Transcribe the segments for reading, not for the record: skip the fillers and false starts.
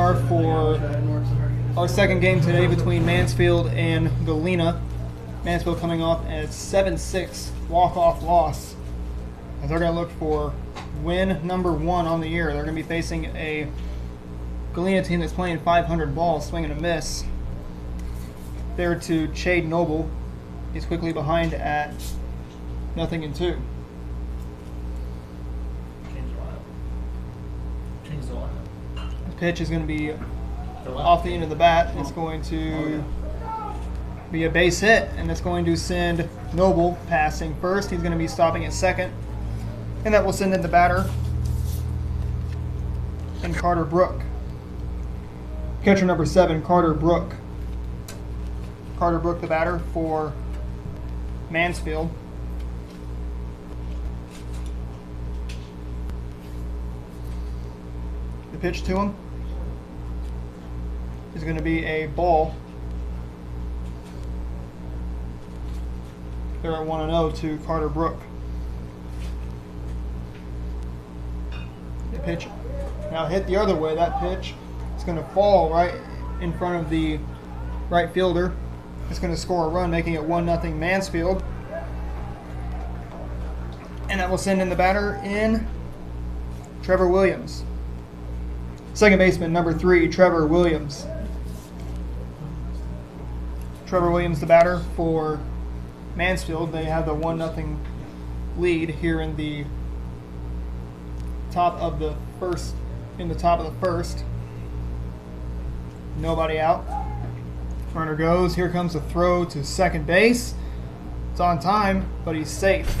are for our second game today between Mansfield and Galena. Mansfield coming off a 7-6 walk-off loss, as they're going to look for win number 1 on the year. They're going to be facing a Galena team that's playing 500 balls, swing and a miss. There to Chade Noble. He's quickly behind at 0-2. Change the lineup. The pitch is going to be off the end of the bat. It's going to be a base hit, and it's going to send Noble passing first. He's going to be stopping at second, and that will send in the batter and Carter Brook. Catcher number 7, Carter Brook. Carter Brook, the batter for Mansfield. The pitch to him is going to be a ball. They're at 1-0 to Carter Brook. The pitch now hit the other way. That pitch is going to fall right in front of the right fielder. It's going to score a run, making it 1-0 Mansfield. And that will send in the batter in Trevor Williams. Second baseman number 3, Trevor Williams. Trevor Williams, the batter for Mansfield. They have the 1-0 lead here in the top of the first. Nobody out. Runner goes. Here comes a throw to second base. It's on time, but he's safe,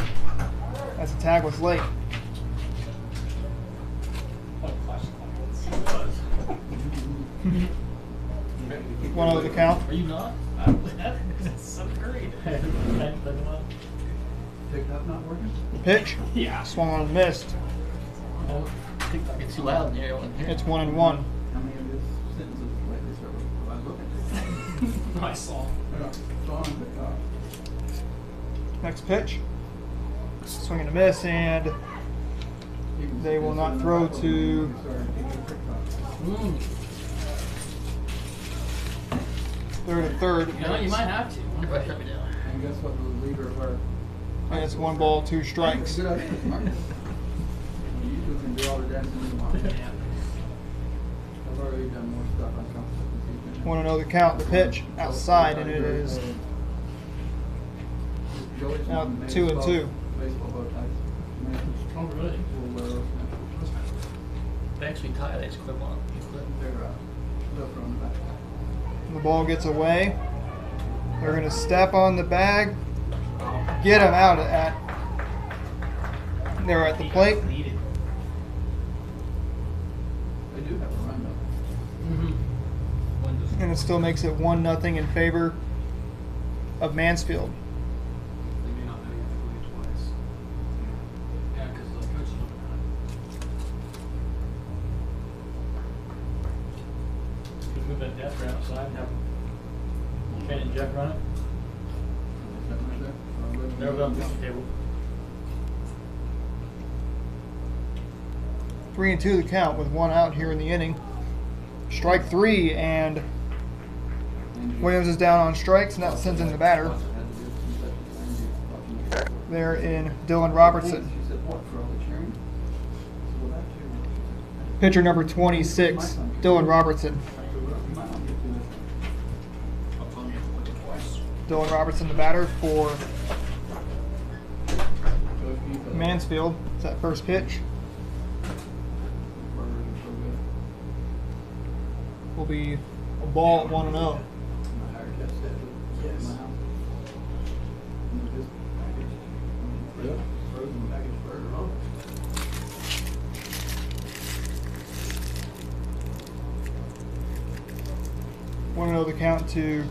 as the tag was late. 1-0 the count. Are you not? That's so great. Picked up, not working? The pitch? Yeah. Swung on and missed. I think that gets too loud in here. It's 1-1. How many of his sentences lately I was looking at? I saw. Next pitch. Swing and a miss, and they will not throw to third. You know, you might have to. And guess what the leader of our... And it's 1 ball, 2 strikes. Good idea, Mark. You two can do all the dancing you want. I've already done more stuff on competition. 1-0 the count. The pitch outside, and it is now 2-2. Baseball bow ties. Oh, really? We'll wear those now. They actually tie. They just clip on. They're on the back. The ball gets away. They're going to step on the bag, get him out at. They're at the plate. They do have a run though. And it still makes it 1-0 in favor of Mansfield. They may not know you have to do it twice. Yeah, because the coach don't know. Just move that desk right outside and have Shane and Jeff run it. There we go, this table. 3-2 the count with 1 out here in the inning. Strike 3, and Williams is down on strikes, and that sends in the batter. There in Dylan Robertson. Pitcher number 26, Dylan Robertson. Dylan Robertson, the batter for Mansfield. It's that first pitch. Will be a ball at 1-0. Yes. Yep. 1-0 the count to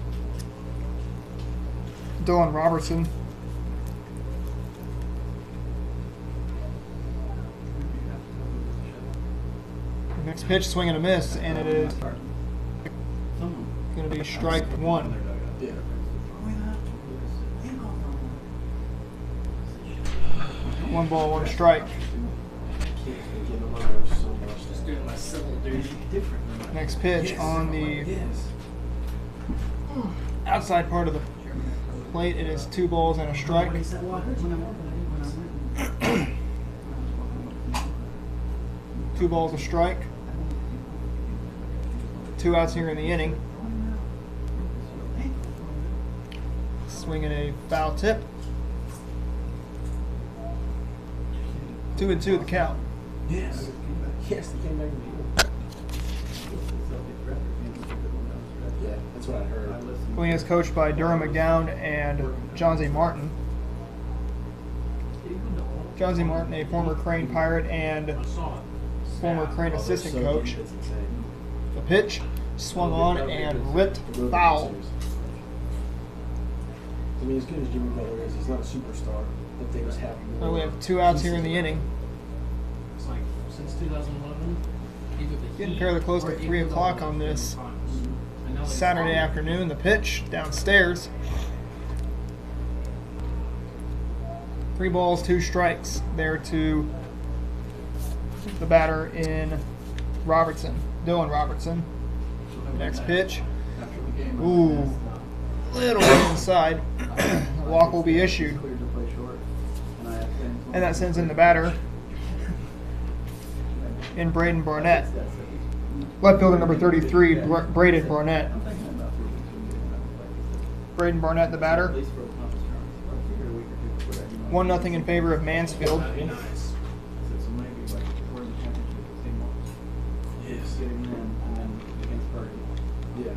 Dylan Robertson. The next pitch, swing and a miss, and it is going to be strike 1. Yeah. 1 ball, 1 strike. Just doing my civil Next pitch on the outside part of the plate. It is 2 balls and a strike. 2 balls, a strike. 2 outs here in the inning. Swinging a foul tip. 2-2 the count. Yes. Yes, they came back and beat him. Yeah, that's what I heard. Galena is coached by Durham McGowan and John Z. Martin. John Z. Martin, a former Crane Pirate and former Crane assistant coach. That's insane. The pitch swung on and ripped foul. I mean, as good as Jimmy Butler is, he's not a superstar, but they just have So we have 2 outs here in the inning. It's like since 2011, either the Getting Heat fairly close to or 3 even o'clock the on this finals. And now they Saturday follow. afternoon. The pitch downstairs. 3 balls, 2 strikes there to the batter in Robertson, Dylan Robertson. Next pitch. After the game, Ooh, little bit inside. Walk will be issued. cleared to play short, and I had things. And that sends in the batter in Braden Barnett. Left fielder number 33, Braden Barnett. I'm thinking about 3 weeks from getting another play. Braden Barnett, the At batter. least for a conference tournament. I'll figure a week or 2 before that, you know. 1-0 in favor of Mansfield. So maybe like we're in the championship the same month. Yes. Getting in and then against Purdy. Yeah.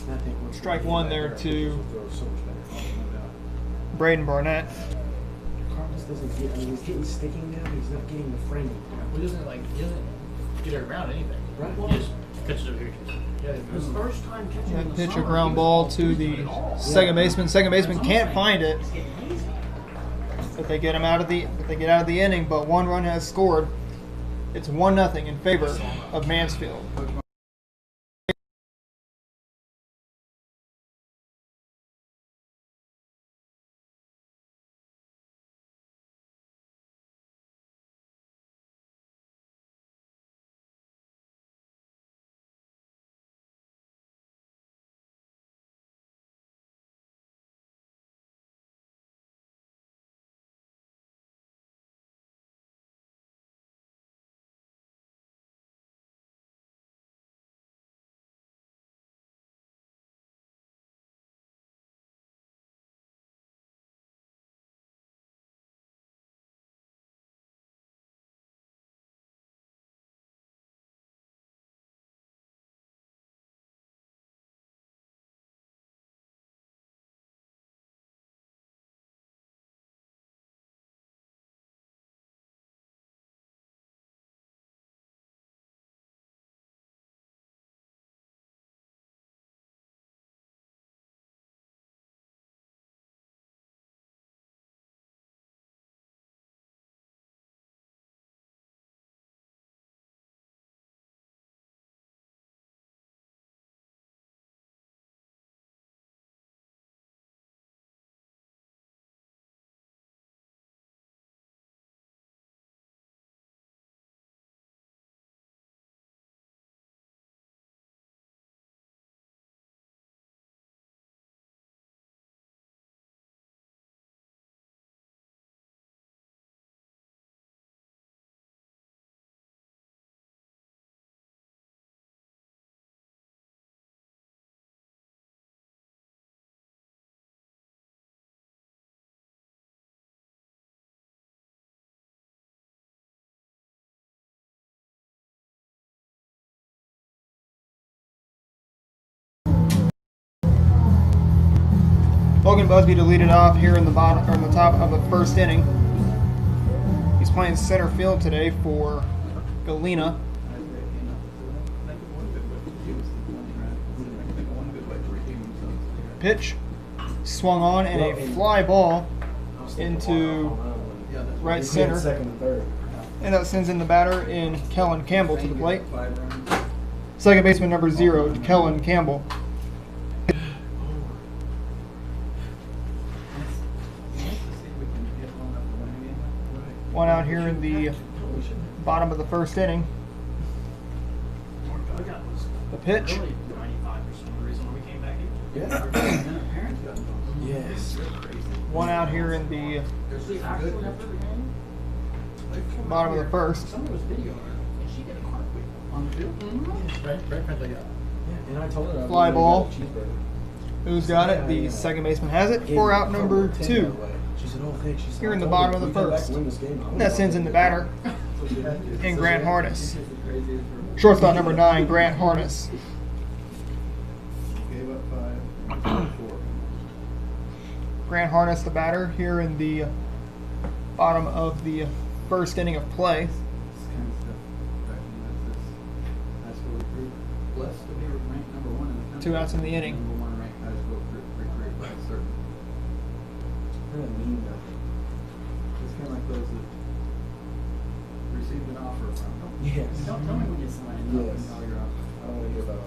And I think once Strike they get one back there our to- pitchers will throw so much better. Oh, no doubt. Braden Barnett. Carlos doesn't get. I mean, he's getting sticking now. He's not getting the framing. He doesn't get around anything. Right. He just catches over here. His first time catching in That the pitch a summer, ground he ball was to the second baseman. Second baseman can't find it. But they get him out of the inning. But 1 run has scored. It's 1-0 in favor of Mansfield. Logan Busby to lead it off here in the bottom, or in the top of the first inning. He's playing center field today for Galena. Pitch swung on and a fly ball into right center, Second and third. and that sends in the batter in Kellen Campbell to the plate. Second baseman number 0, Kellen Campbell. One out here in the bottom of the first inning. dugout was The pitch. really 95% of the reason why we came back in. Yeah. Our parents got involved. Yes. It's crazy. One out here in the There's She some actually good after the game, bottom of the first. Someone was videoing her and she did a cartwheel. on the field. Right in front of the guy. Yeah, and I told her Fly ball. cheeseburger. Who's got it? The second baseman has it. For out number 2. She said, "Oh, thanks." She said, Here in "I the told bottom you, of the we come back first. and win this game. I That sends in the batter. So she had to. And Grant Harness. She's the craziest for- Shortstop number 9, Grant Harness. Gave up 5. 4. Grant Harness, the batter, here in the bottom of the first inning of play. This kind of stuff. Back when this high school recruit. Blessed to be ranked number 1 in the country. 2 outs in the inning. Number 1 ranked high school recruit by a certain. Really mean though. It's kind of like those that received an offer from them. Yes. Don't tell me when you sign. Yes. Now you're off. I don't want to hear about it.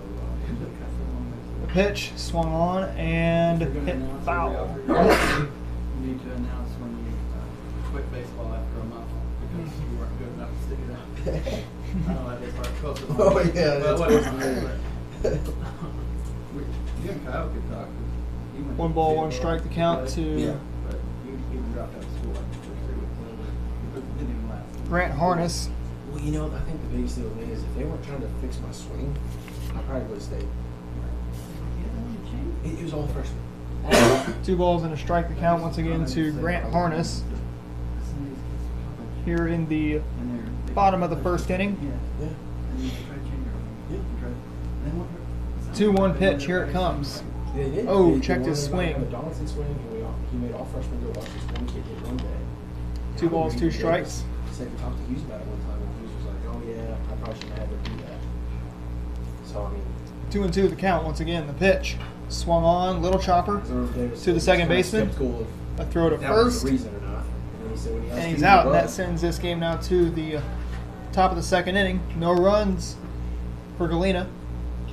The pitch swung on and If you're gonna hit announce foul. every offer, you need to announce when you quit baseball after a month because you weren't good enough to stick it out. I know that is part close to home. Oh, yeah, Well, that's whatever. crazy. You and Kyle could talk. 'Ause you went One to ball, state one ball, strike to count but- to Yeah. But you dropped out of school after the first 3 weeks. It didn't even last. Grant Harness. Well, you know, I think the biggest deal with me is if they weren't trying to fix my swing, I probably would have stayed. It was all freshman. 2 balls and a strike to count once again to Grant Harness here in the bottom of the first inning. Yeah. Yeah. And you try to change her. Yeah. Then what? 2-1 pitch. Here it comes. They did. Oh, They checked his wanted swing. a Donaldson swing, and he made all freshmen go watch this one kid hit one day. 2 balls, 2 strikes. He said he talked to Hughes about it one time, and Hughes was like, "Oh yeah, I probably shouldn't have her do that." So I mean, 2-2 the count once again. The pitch swung on, little chopper to the second baseman. Skeptical A throw to if that was first, the reason or not. And then he said when he asked and he's Hughes out. And above, that sends this game now to the top of the second inning. No runs for Galena.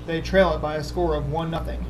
They trail it by a score of 1-0.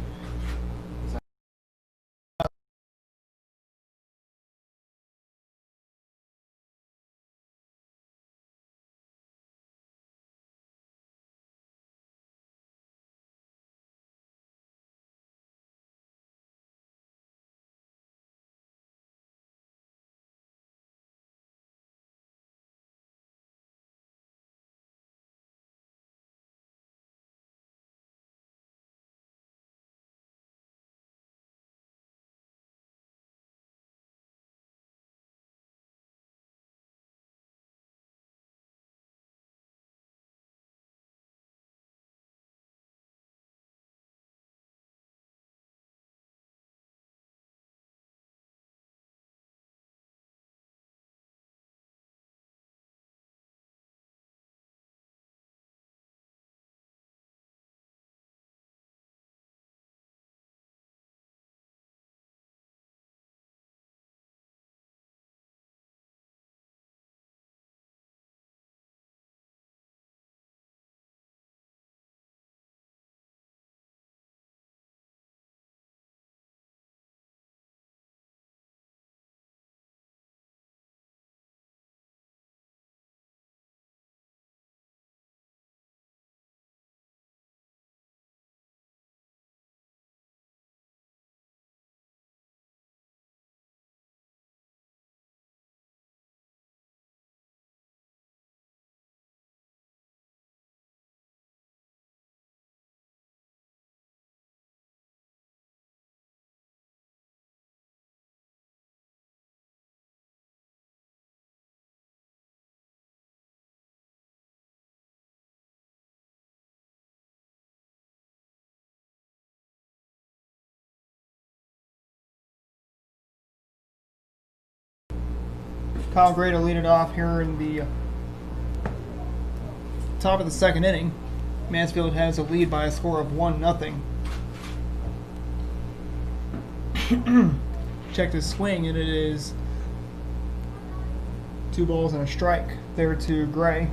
Kyle Gray to lead it off here in the top of the second inning. Mansfield has a lead by a score of 1-0. Checked his swing, and it is 2 balls and a strike there to Gray.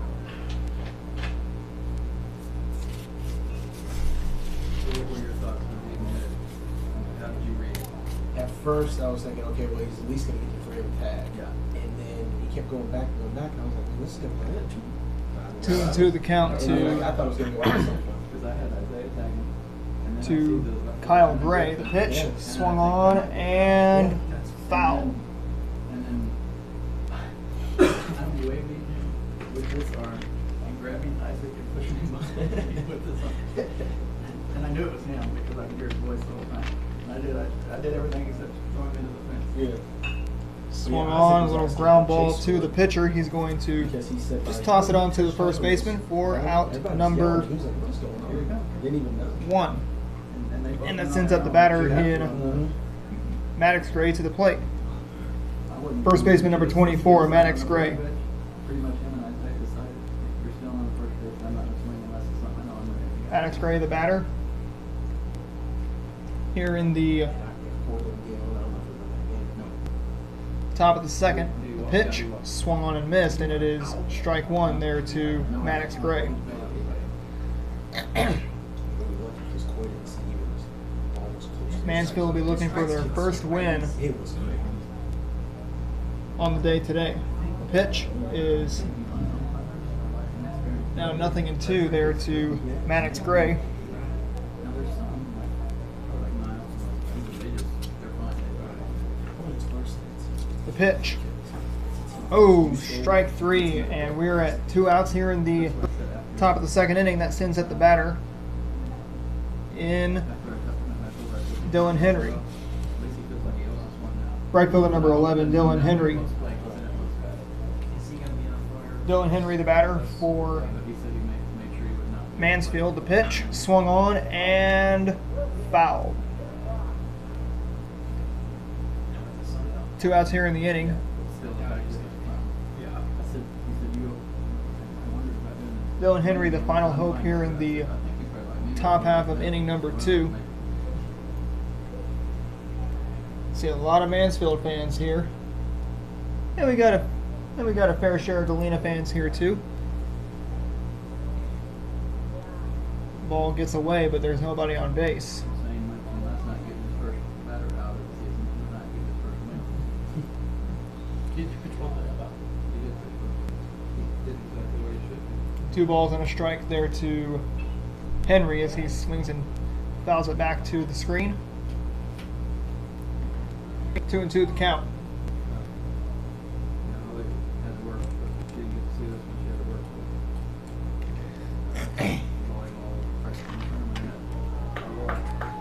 What were your thoughts on reading it? How did you read it? at first I was thinking, okay, well he's at least gonna get the 3 of a tag. Yeah. And then he kept going back, and I was like, man, this is gonna win. 2-2 the count I to thought it was gonna go out at some point. because I had Isaiah tagging. And then I see to the left Kyle hand Gray. go The for pitch it. And swung I on think- and foul. And then I'm waving with this arm and grabbing Isaac and pushing him with this arm. And I knew it was him because I could hear his voice the whole time. And I did everything except throw him into the fence. Yeah. Swung Yeah, on, Isaac little was ground asking ball Chase to for the it. pitcher. He's going to Because he said just by toss it his on to the first touchdown baseman was- for right? out Everybody was number yelling. He was like, what's going Here we go. on? Didn't even know. 1. And they both And that went sends on up the their batter own. in Mhm. Maddox Gray to the plate. I wouldn't- First baseman number 24, Maddox Gray. Pretty much him and Isaiah decided if you're still on the first base, I'm not going to swing unless it's something I know I'm going to hit. Maddox Gray, the batter. Here in the top of the second, the pitch swung on and missed, and it is strike 1 there to Maddox Gray. Mansfield will be looking for their first win It was great. on the day today. The pitch is now 0-2 there to Maddox Gray. Now there's some like Miles, they just, they're fine. The pitch. Oh, strike 3, and we're at 2 outs here in the top of the second inning. That sends at the batter in Dylan Henry. Right fielder number 11, Dylan Henry. Dylan Henry, the batter for Mansfield. The pitch swung on and fouled. 2 outs here in the inning. Dylan Henry, the final hope here in the top half of inning number 2. See a lot of Mansfield fans here, and we got a fair share of Galena fans here too. Ball gets away, but there's nobody on base. Two balls and a strike there to Henry as he swings and fouls it back to the screen. 2-2 the count.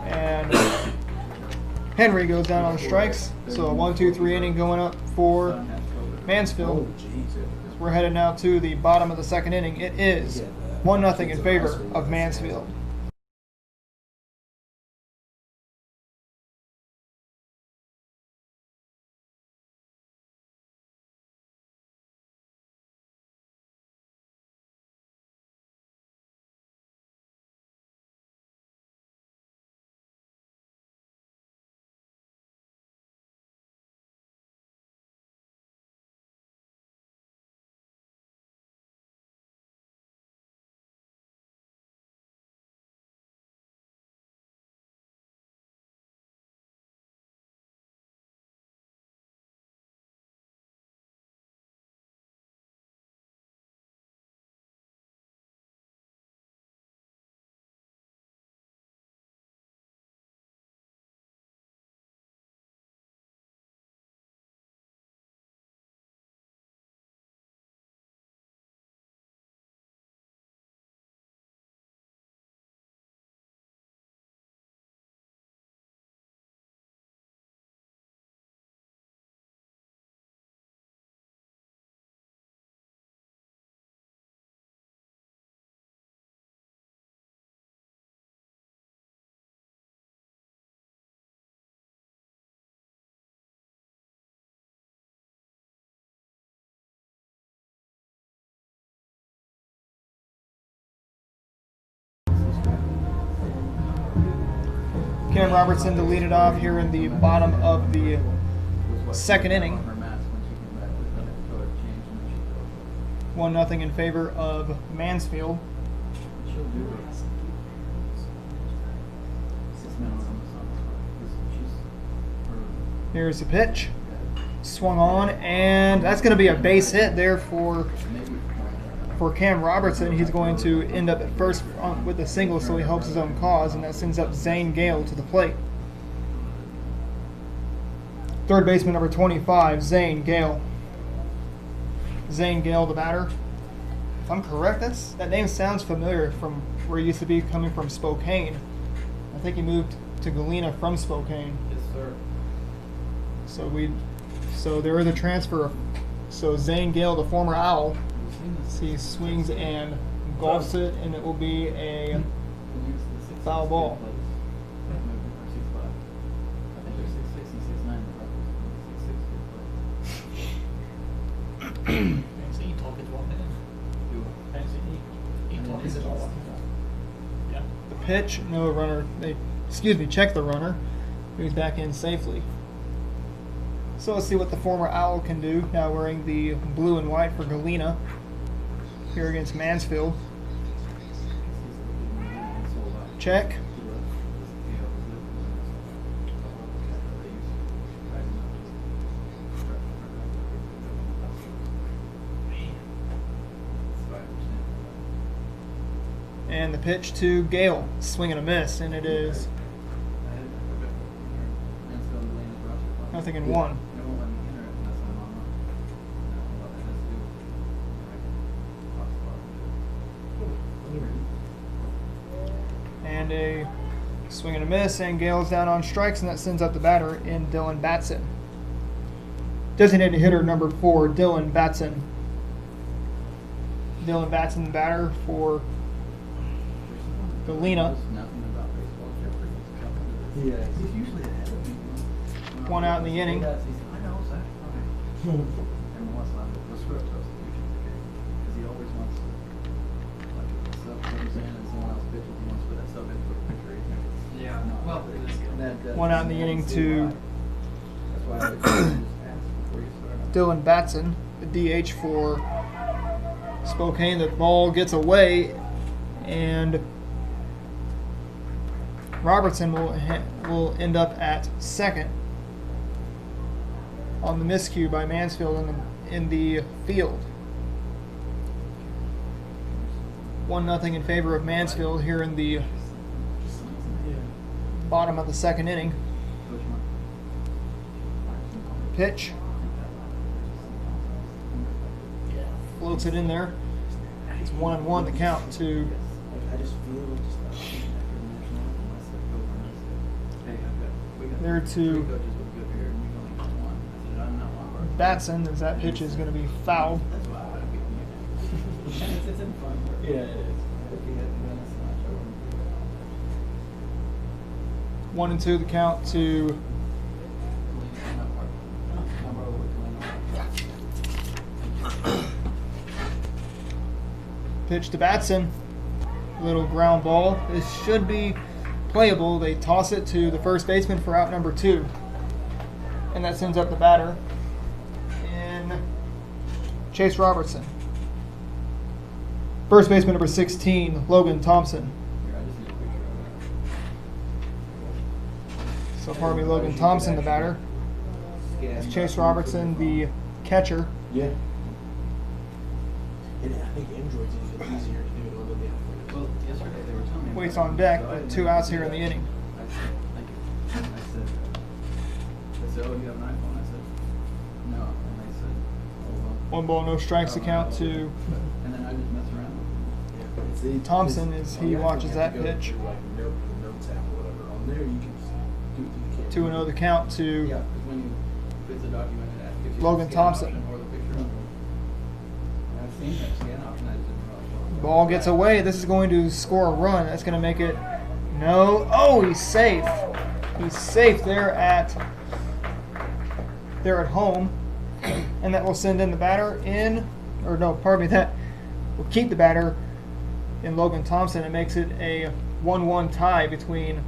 And Henry goes down on strikes. So a 1-2-3 inning going up for Mansfield. Oh, jeez. We're headed now to the bottom of the second inning. It is 1-0 in favor of Mansfield. Cam Robertson to lead it off here in the bottom of the second inning. 1-0 in favor of Mansfield. Here's the pitch. Swung on, and that's going to be a base hit there for for Cam Robertson, he's going to end up at first with a single, so he helps his own cause, and that sends up Zane Gale to the plate. Third baseman number 25, Zane Gale. Zane Gale, the batter. If I'm correct, that name sounds familiar from where he used to be, coming from Spokane. I think he moved to Galena from Spokane. Yes, sir. So there is a transfer. So Zane Gale, the former Owl, he swings and golfs it, and it will be a foul ball. Fancy he talk it to all that. Fancy he talk it all. Yeah. The pitch, no runner. Check the runner. He's back in safely. So let's see what the former Owl can do now wearing the blue and white for Galena here against Mansfield. Check. And the pitch to Gale, swing and a miss, and it is nothing in one. And a swing and a miss, and Gale's down on strikes, and that sends up the batter in Dylan Batson. Designated hitter number 4, Dylan Batson. Dylan Batson, the batter for Galena. Yeah. He's usually ahead of me. One out in the inning. I know, Zach. Every once in a while, the script tells the future because he always wants to, like, if the sub comes in and someone else pitches, he wants to put that sub in for the picture. Yeah, well, it is. One out in the inning to That's why I would just ask before you start. Dylan Batson, the DH for Spokane. The ball gets away, and Robertson will end up at second on the miscue by Mansfield in the field. 1-0 in favor of Mansfield here in the bottom of the second inning. Pitch. Floats it in there. It's 1-1 the count to I just feel just there to Batson, as that pitch is going to be fouled. It's in fun. Yeah, it is. 1-2 the count to pitch to Batson. Little ground ball. This should be playable. They toss it to the first baseman for out number 2. And that sends up the batter in Chase Robertson. First baseman number 16, Logan Thompson. So pardon me, Logan Thompson, the batter. That's Chase Robertson, the catcher. Yeah. And I think Android's even easier to do it on than the iPhone. Well, yesterday they were telling me. Waits on deck, but 2 outs here in the inning. I said, thank you. They said, oh, you have an iPhone? I said, no. And they said, oh, well. 1 ball, no strikes, account to And then I just mess around. Yeah. It's- Thompson it's- as he you actually watches have that to go pitch. through, like, the notes app or whatever. On there, you can just do what you can. 2-0 the count to Yeah, because when you, if it's a document, it gives you Logan the scan Thompson. option or the picture of it. And I've seen that scan option, I just didn't realize. ball gets away. This is going to score a run. That's going to make it no. Oh, he's safe. He's safe there at home, and that will send in the batter in, or no, pardon me, that will keep the batter in Logan Thompson. It makes it a 1-1 tie between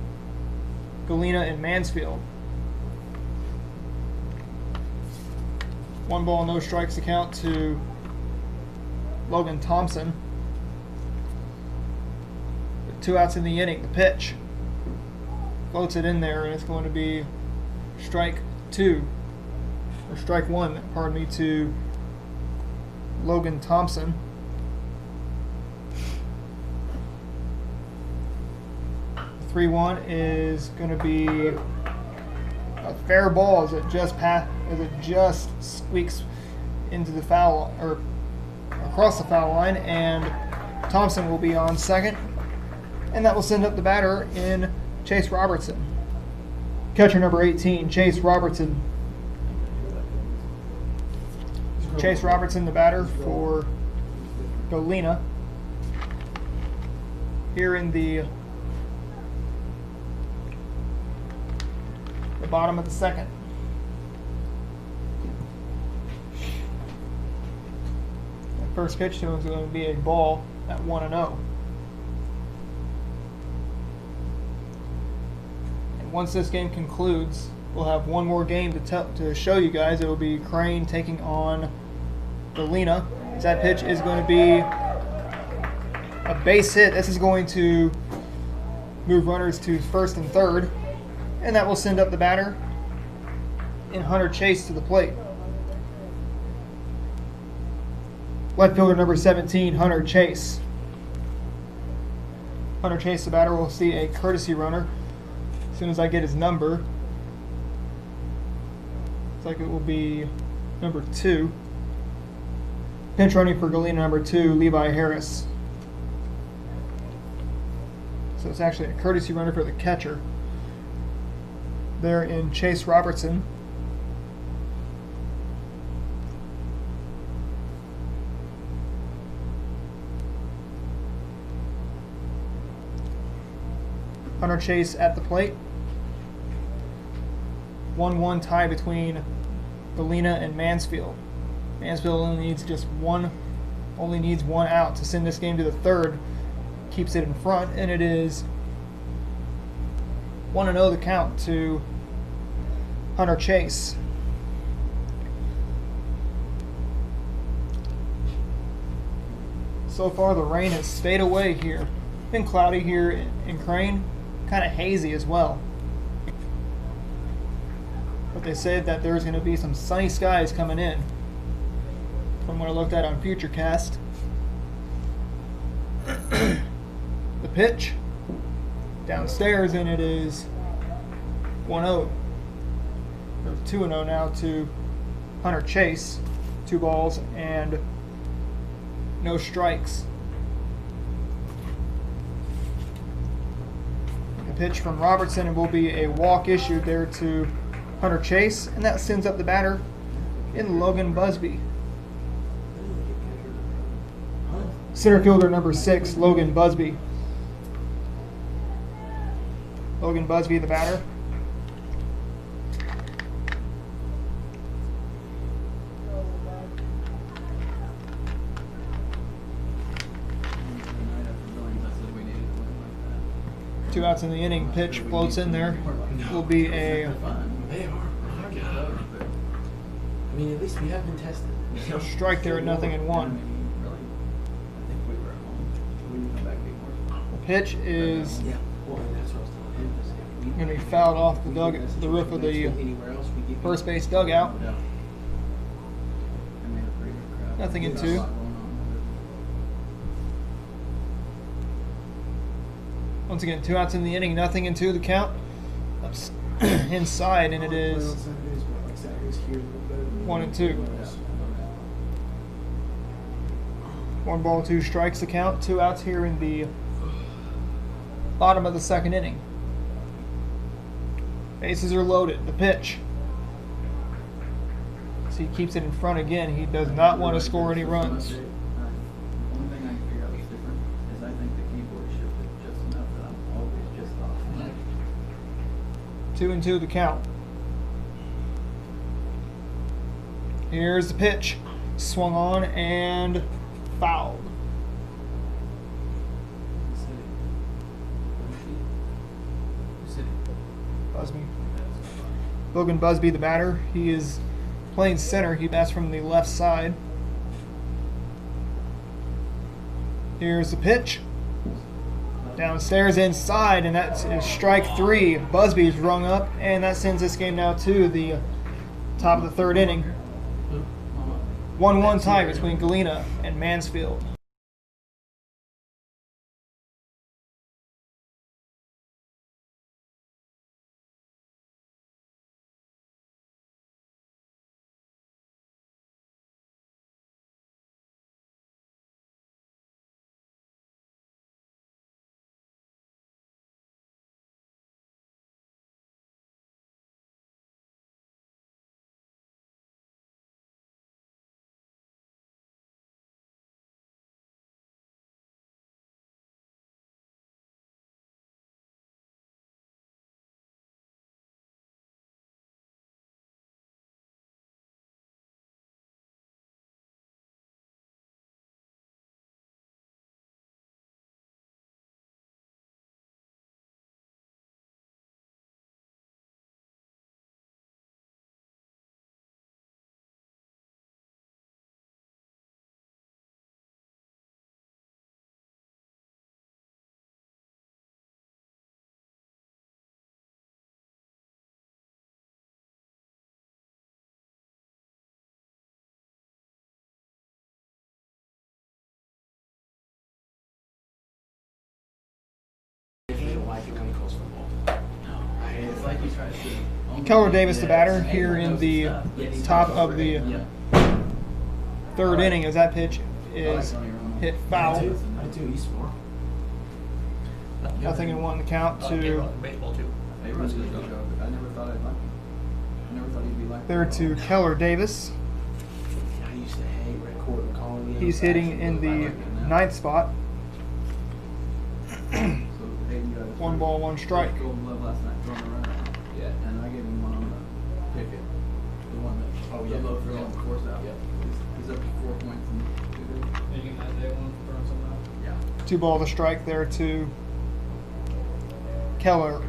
Galena and Mansfield. 1 ball, no strikes to count to Logan Thompson. With 2 outs in the inning, the pitch floats it in there, and it's going to be strike 1, pardon me, to Logan Thompson. 3-1 is going to be a fair ball as it just squeaks into the foul or across the foul line, and Thompson will be on second, and that will send up the batter in Chase Robertson. Catcher number 18, Chase Robertson. Chase Robertson, the batter for Galena. Here in the bottom of the second. The first pitch to him is going to be a ball at 1-0. And once this game concludes, we'll have one more game to show you guys. It will be Crane taking on Galena. That pitch is going to be a base hit. This is going to move runners to first and third, and that will send up the batter in Hunter Chase to the plate. Left fielder number 17, Hunter Chase. Hunter Chase, the batter, will see a courtesy runner as soon as I get his number. Looks like it will be number 2. Pinch running for Galena, number 2, Levi Harris. So it's actually a courtesy runner for the catcher. There in Chase Robertson. Hunter Chase at the plate. 1-1 tie between Galena and Mansfield. Mansfield only needs one out to send this game to the third. Keeps it in front, and it is 1-0 the count to Hunter Chase. So far the rain has stayed away here. Been cloudy here in Crane, kind of hazy as well. But they said that there's going to be some sunny skies coming in from what I looked at on Futurecast. The pitch downstairs, and it is 1-0 or 2-0 now to Hunter Chase. 2 balls and no strikes. The pitch from Robertson will be a walk issued there to Hunter Chase, and that sends up the batter in Logan Busby. Center fielder number 6, Logan Busby. Logan Busby, the batter. Two outs in the inning. Pitch floats in there. Will be a They are. My God. I mean, at least we have been tested. strike there at 0-1. I think we were at home. We didn't come back before. The pitch is Yeah. Well, and that's what I was telling him. Is if we- going to be fouled off the roof of the anywhere else, we give you- first base dugout. Yeah. And they had a pretty good crowd. Nothing in There's 2. a lot going on with it. Once again, 2 outs in the inning, 0-2 the count. Inside, and it is 1-2. 1 ball, 2 strikes the count. 2 outs here in the bottom of the second inning. Bases are loaded. The pitch. So he keeps it in front again. He does not want to score any runs. One thing I can figure out that's different is I think the keyboard shifted just enough that I'm always just off. 2-2 the count. Here's the pitch. Swung on and fouled. Busby. Logan Busby, the batter. He is playing center. He bats from the left side. Here's the pitch. Downstairs inside, and that's strike 3. Busby's rung up, and that sends this game now to the top of the third inning. 1-1 tie between Galena and Mansfield. it when he calls football. It's like he tries to. Keller Davis, the batter, here in the top of the third inning, as that pitch is hit foul. I do, he's 4. Nothing in 1 count to Baseball too. He runs a good job. I never thought I'd like him. I never thought he'd be like third to Keller Davis. I used to hate Red Court and calling me. He's hitting in the 9th spot. 1 ball, 1 strike. Golden Glove last night throwing a run. Yeah. And I gave him one on the picket. The one that the low throw on the force out. Yep. He's up to 4 points and 2 days. You can have that one throwing something out. Yeah. 2 ball to strike there to Keller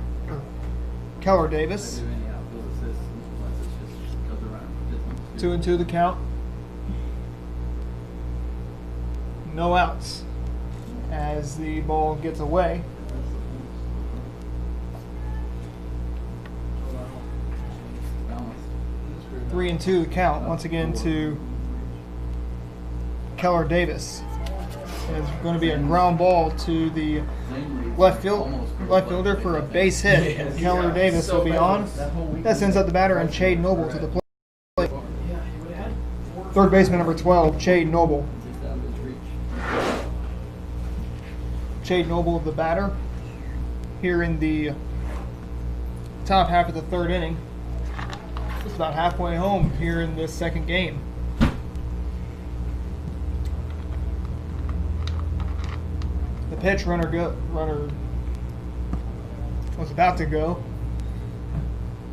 Davis. I do any outfield assists unless it's just because they're running. 2 and 2 the count. No outs as the ball gets away. 3 and 2 the count once again to Keller Davis. It's going to be a ground ball to the left fielder for a base hit. And Keller Davis will be on. That sends up the batter and Chade Noble to the plate. Third baseman number 12, Chade Noble. Chade Noble, the batter, here in the top half of the third inning. It's about halfway home here in this second game. The pitch runner was about to go,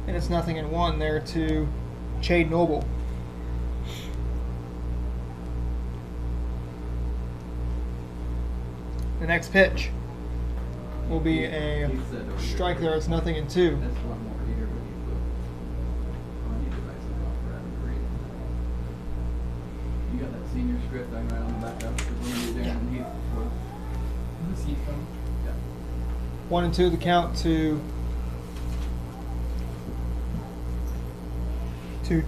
and it's 0-1 there to Chade Noble. The next pitch will be a strike there. It's 0-2. That's one more here, but I need to write something off for Adam Green. You got that senior script I can write on the back of it, because when you're there and Heath before. Yeah. 1 and 2 the count to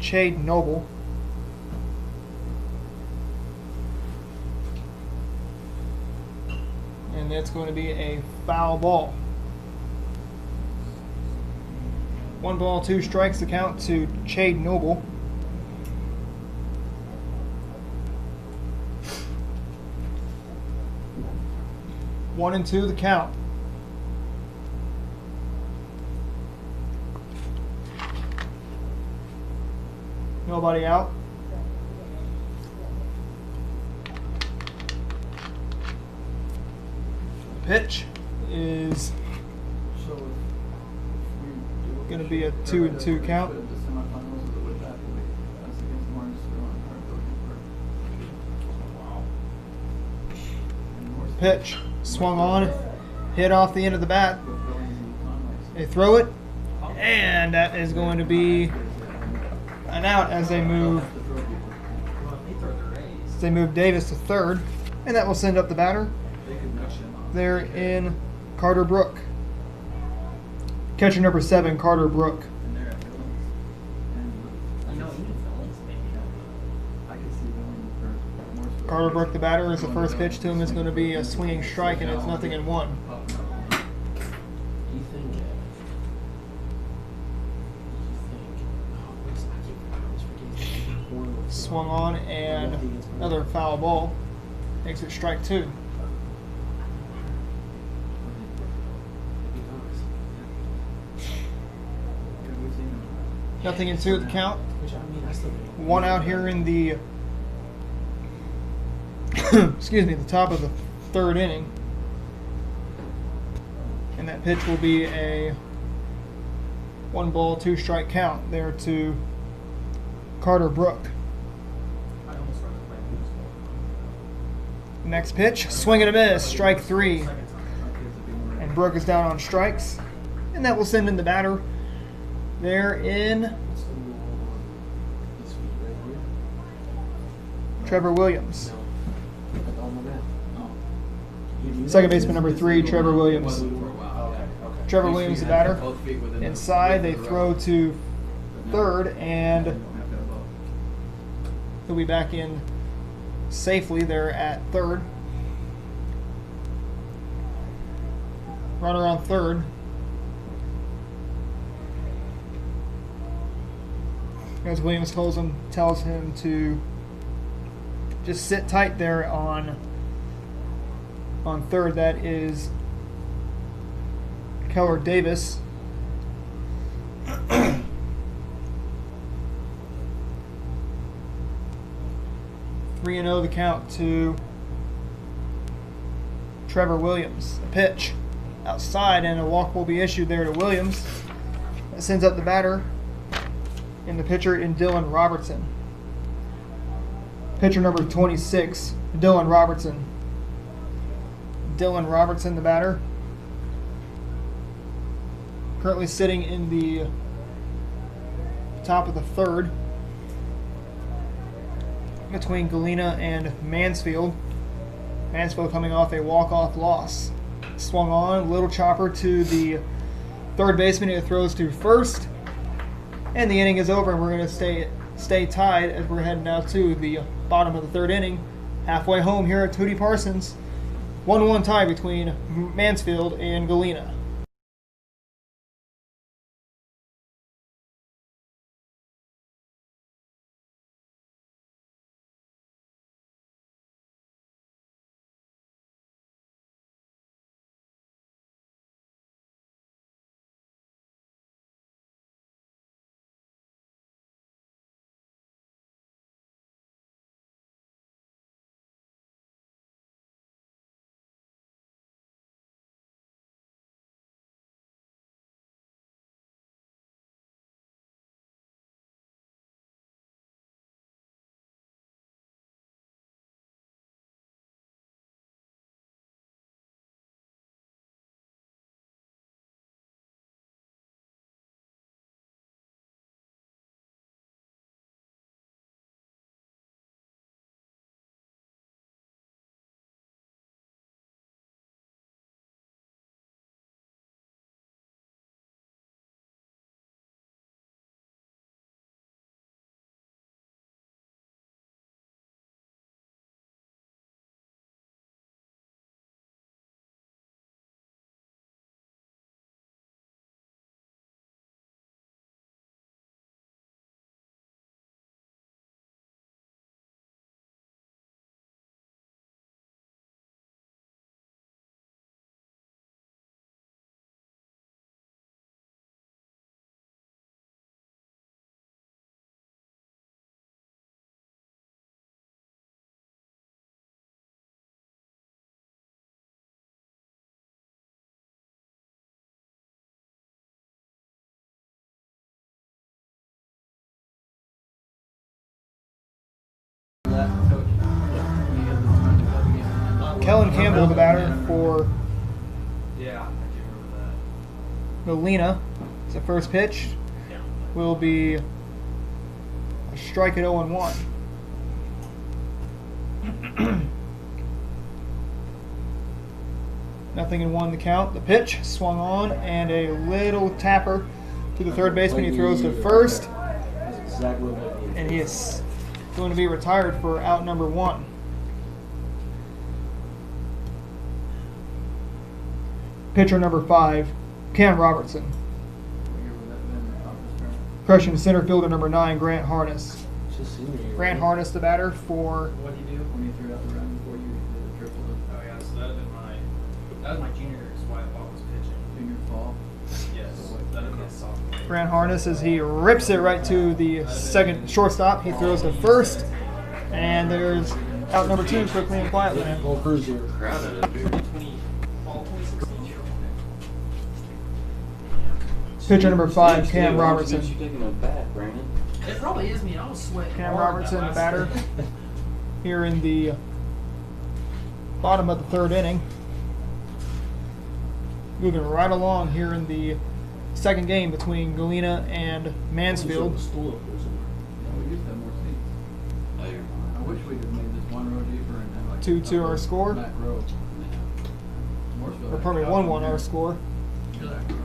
Chade Noble. And that's going to be a foul ball. 1 ball, 2 strikes the count to Chade Noble. One and 2 the count. Nobody out. Pitch is going to be a 2 and 2 count. Pitch swung on, hit off the end of the bat. They throw it, and that is going to be an out as they move Davis to third, and that will send up the batter there in Carter Brook. Catcher number 7, Carter Brook. Carter Brook, the batter, is the first pitch to him is going to be a swinging strike, and it's 0-1. Swung on, and another foul ball makes it strike 2. Nothing in 2 at the count. 1 out here in the excuse me, the top of the third inning. And that pitch will be a 1 ball, 2 strike count there to Carter Brook. Next pitch, swing and a miss, strike 3. And Brook is down on strikes. And that will send in the batter there in Trevor Williams. Second baseman number 3, Trevor Williams. Trevor Williams, the batter. Inside, they throw to third, and he'll be back in safely there at third. runner on third. As Williams tells him to just sit tight there on third. That is Keller Davis. 3-0 the count to Trevor Williams. A pitch outside and a walk will be issued there to Williams. That sends up the batter and the pitcher in Dylan Robertson. Pitcher number 26, Dylan Robertson. Dylan Robertson, the batter. Currently sitting in the top of the third between Galena and Mansfield. Mansfield coming off a walk-off loss. Swung on, little chopper to the third baseman who throws to first. And the inning is over, and we're going to stay tied as we're heading now to the bottom of the third inning. Halfway home here at Tootie Parsons. 1-1 tie between Mansfield and Galena. Kellen Campbell, the batter for Yeah, I do remember that. Galena. The first pitch will be a strike at 0-1. Nothing in one the count. The pitch swung on and a little tapper to the third baseman. He throws to first, That's exactly what I need. and he is going to be retired for out number 1. Pitcher number 5, Cam Robertson. What year would that have been in the conference tournament? Crushing center fielder number 9, Grant Harness. It's just senior year. Grant Harness, the batter for What did you do? When you threw out the run before you did the triple Oh yeah, so that was my junior year. Is why I thought was pitching. junior fall. Yes, that would be a sophomore. Grant Harness as he rips it right to the second shortstop. He throws to first, and there's out number 2 quickly and quietly. Whole crew's here. Pitcher number 5, Cam Robertson. You taking a bath, Brandon? It probably is me. I was sweating. Cam hard Robertson, that the last batter, day. here in the bottom of the third inning. Moving right along here in the second game between Galena and Mansfield. Yeah, we used to have more seats. Oh, you're I wish we could have made this one row deeper and then like 2-2 our score. Back row. Mooresville Or had pardon me, a 1-1 our score. Back row.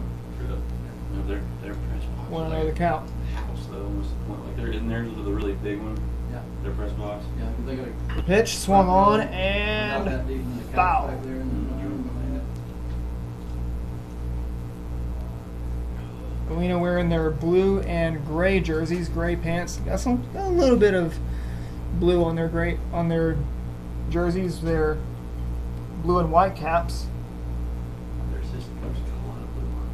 No, they're press box. 1-0 the count. House though, almost like they're in there with the really big one. Yeah. Their press box. Yeah, because they got a The pitch swung on not that and deep in the couch foul. back there in the room behind it. Galena wearing their blue and gray jerseys, gray pants. Got a little bit of blue on their jerseys. Their blue and white caps. Their assistant coach got a lot of blue on.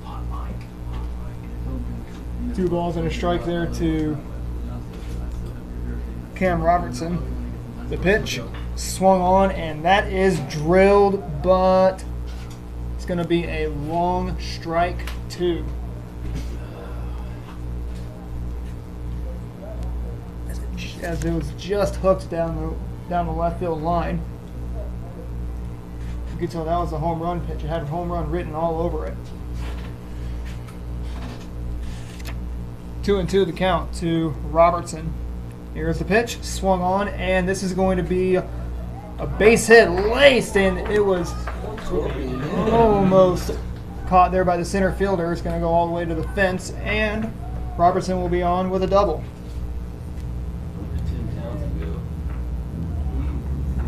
Hot mic. Hot mic. 2 balls and a strike there to Cam Robertson. The pitch swung on, and that is drilled, but it's going to be a long strike 2. As it was just hooked down the left field line. You could tell that was a home run pitch. It had home run written all over it. 2-2 the count to Robertson. Here's the pitch, swung on, and this is going to be a base hit laced, and it was almost caught there by the center fielder. It's going to go all the way to the fence, and Robertson will be on with a double.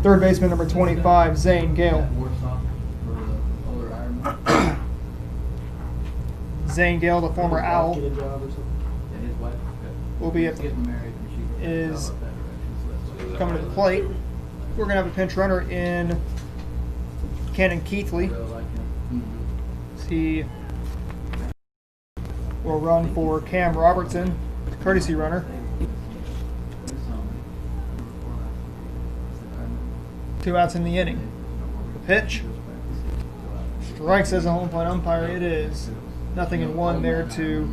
Third baseman number 25, Zane Gale. Zane Gale, the former Owl, Get a job or something. And his wife will be at getting married, and she is developed that direction, so that's coming to the plate. We're going to have a pinch runner in Cannon Keithley. why I like him. He will run for Cam Robertson, courtesy runner. 2 outs in the inning. The pitch strikes as a home plate umpire. It is 0-1 there to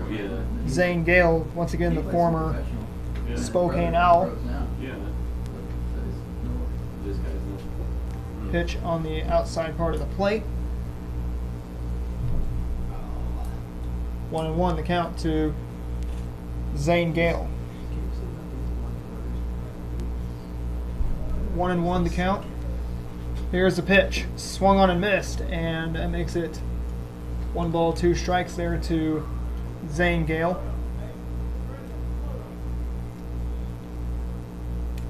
Yeah. Zane Gale, once again the former Spokane Owl. Yeah. This guy's not. Pitch on the outside part of the plate. 1-1 the count to Zane Gale. 1-1 the count. Here's the pitch. Swung on and missed, and that makes it 1 ball, 2 strikes there to Zane Gale.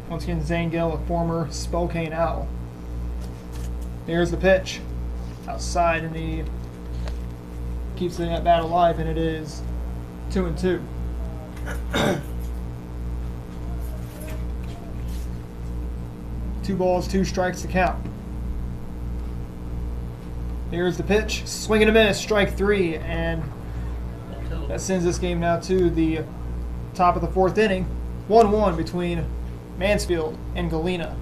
Once again, Zane Gale, a former Spokane Owl. Here's the pitch. Outside, and he keeps the bat alive, and it is 2-2. 2 balls, 2 strikes to count. Here's the pitch. Swing and a miss, strike 3, and that sends this game now to the top of the 4th inning. 1-1 between Mansfield and Galena.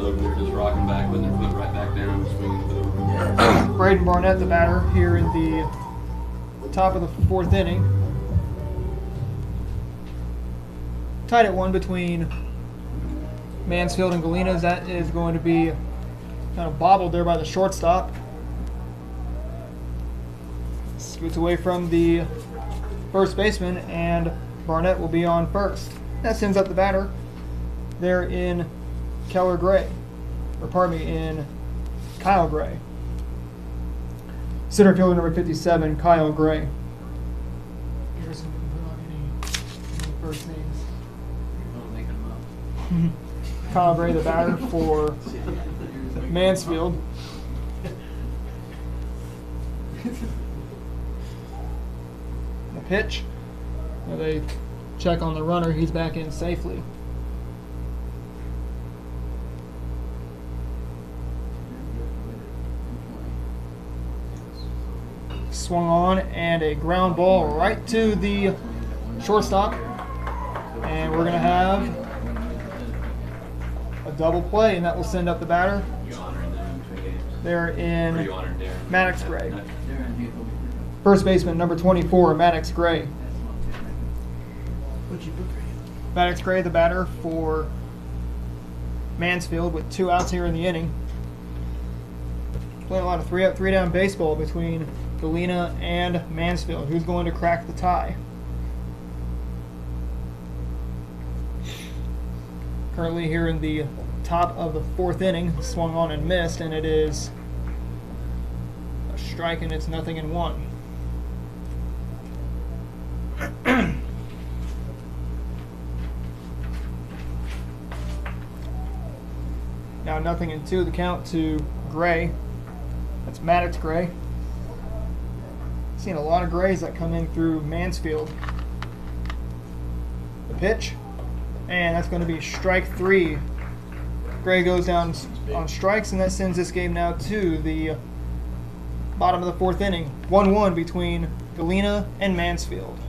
They're just rocking back, putting their foot right back down, swinging it over. Braden Barnett, the batter, here in the top of the 4th inning. Tied at 1 between Mansfield and Galena. That is going to be kind of bobbled there by the shortstop. Scoots away from the first baseman, and Barnett will be on first. That sends up the batter. They're in Keller Gray. Or pardon me, in Kyle Gray. Center fielder number 57, Kyle Gray. Garrison didn't put on any first names. I'm making them up. Kyle Gray, the batter for Mansfield. The pitch. Now they check on the runner. He's back in safely. Swung on and a ground ball right to the shortstop. And we're going to have a double play, and that will send up the batter. You honoring them in 2 games? They're Or in you honored Darren? Maddox Gray. Darren, he'll be First baseman number 24, Maddox Gray. What'd you book for him? Maddox Gray, the batter for Mansfield, with 2 outs here in the inning. Playing a lot of 3-up, 3-down baseball between Galena and Mansfield. Who's going to crack the tie? Currently here in the top of the 4th inning, swung on and missed, and it is a strike, and it's 0-1. Now 0-2, the count to Gray. That's Maddox Gray. Seen a lot of Grays that come in through Mansfield. The pitch, and that's going to be strike 3. Gray goes down on strikes, and that sends this game now to the bottom of the 4th inning. 1-1 between Galena and Mansfield.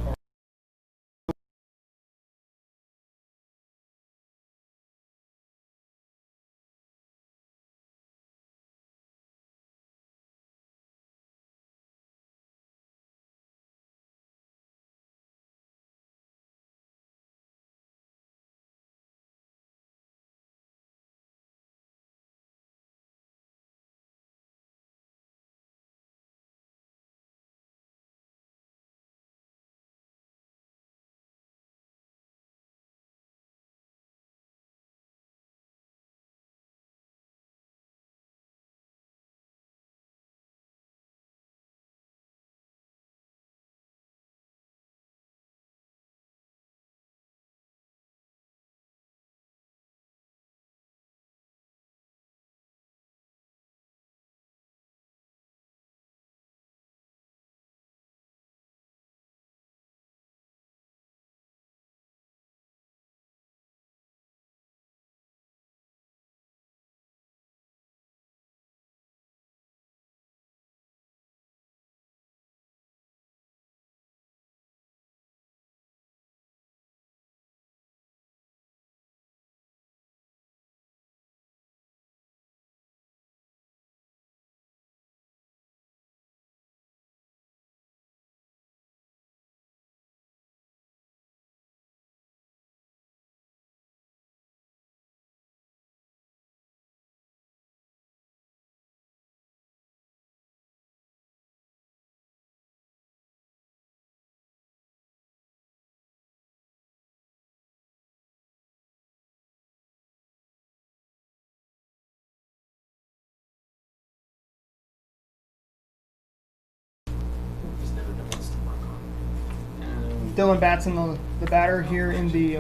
Dylan Batson, the batter here in the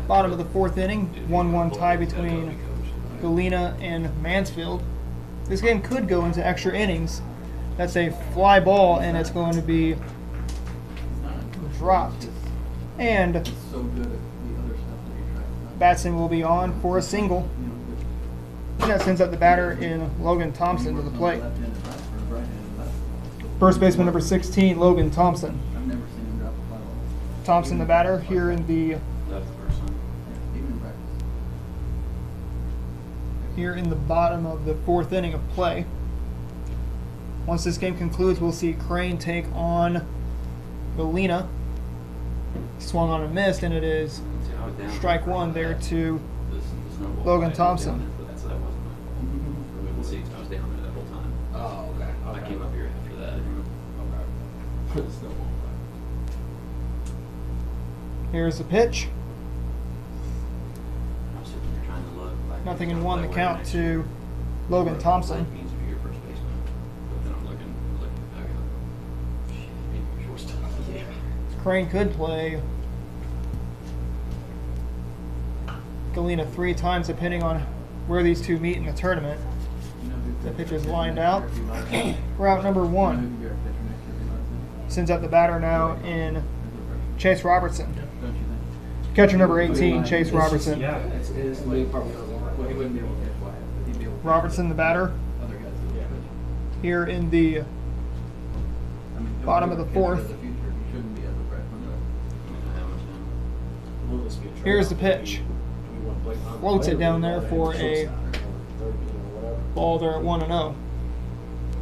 bottom of the 4th inning. 1-1 tie between Galena and Mansfield. This game could go into extra innings. That's a fly ball, and it's going to be dropped. And So good at the other stuff that he tries. Batson will be on for a single. And that sends up the batter in Logan Thompson to the plate. First baseman number 16, Logan Thompson. I've never seen him drop a fly ball. Thompson, the batter, here in the That's the first one. Even in practice. bottom of the 4th inning of play. Once this game concludes, we'll see Crane take on Galena. Swung on and missed, and it is strike 1 there to Logan Thompson. That's that wasn't my. We'll see. I was down there that whole time. Oh, okay. I came up here after that. Okay. Snowball. Here's the pitch. I'm sitting here trying to look like Nothing in like one. The where count next to Logan Thompson. like needs to be your first baseman. But then I'm looking back at shit, maybe your shortstop. Yeah. Crane could play Galena 3 times depending on where these two meet in the tournament. You know who The could pitch be is pitcher lined next out. year if he likes it? Route number You know who 1 could be our pitcher next year if he likes it? sends out the batter now in Chase Robertson. Don't you think? Catcher number 18, Chase Robertson. Yeah, it's the main part. Well, he wouldn't be able to catch Wyatt, but he'd be able to. Robertson, the batter, Other guys that would pitch. here in the I mean, he'll Bottom be of the a catcher fourth. of the future. He shouldn't be as a freshman, Will this be a Here's the tryout? pitch. Do we want Blake Conley Floats to it play, down or there do we for want a third, whatever. ball there at 1-0.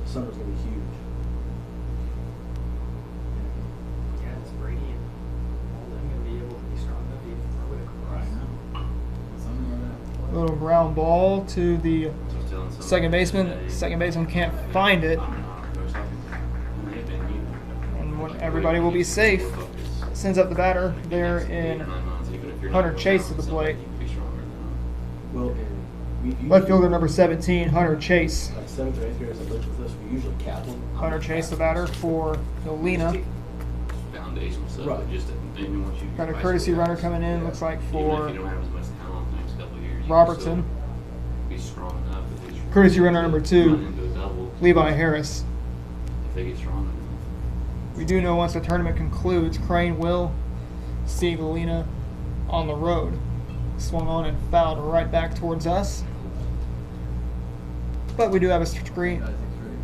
Summer's gonna be huge. Yeah, is Brady and all them gonna be able to be strong enough to even throw it but across? right now, something like that. Little ground ball to the So I was telling somebody second baseman. today, Second baseman can't find it, I was talking to him. It may have been you. and when everybody will be safe. Sends up the batter there in Hunter Chase to the plate. Well, we've Left fielder number 17, Hunter Chase. like 7th or 8th graders that lived with us, we usually cap them. Hunter Chase, the batter for Galena. Foundational stuff, Right. but just maybe once you Got a get courtesy bicycle runner guys, coming in, looks like even for if you don't have as much talent the next couple of years, you can Robertson. still be strong enough that they just Courtesy runner number 2, run into a double. Levi Harris. If they get strong enough. We do know once the tournament concludes, Crane will see Galena on the road. Swung on and fouled right back towards us. But we do have a screen. Guys, he's ready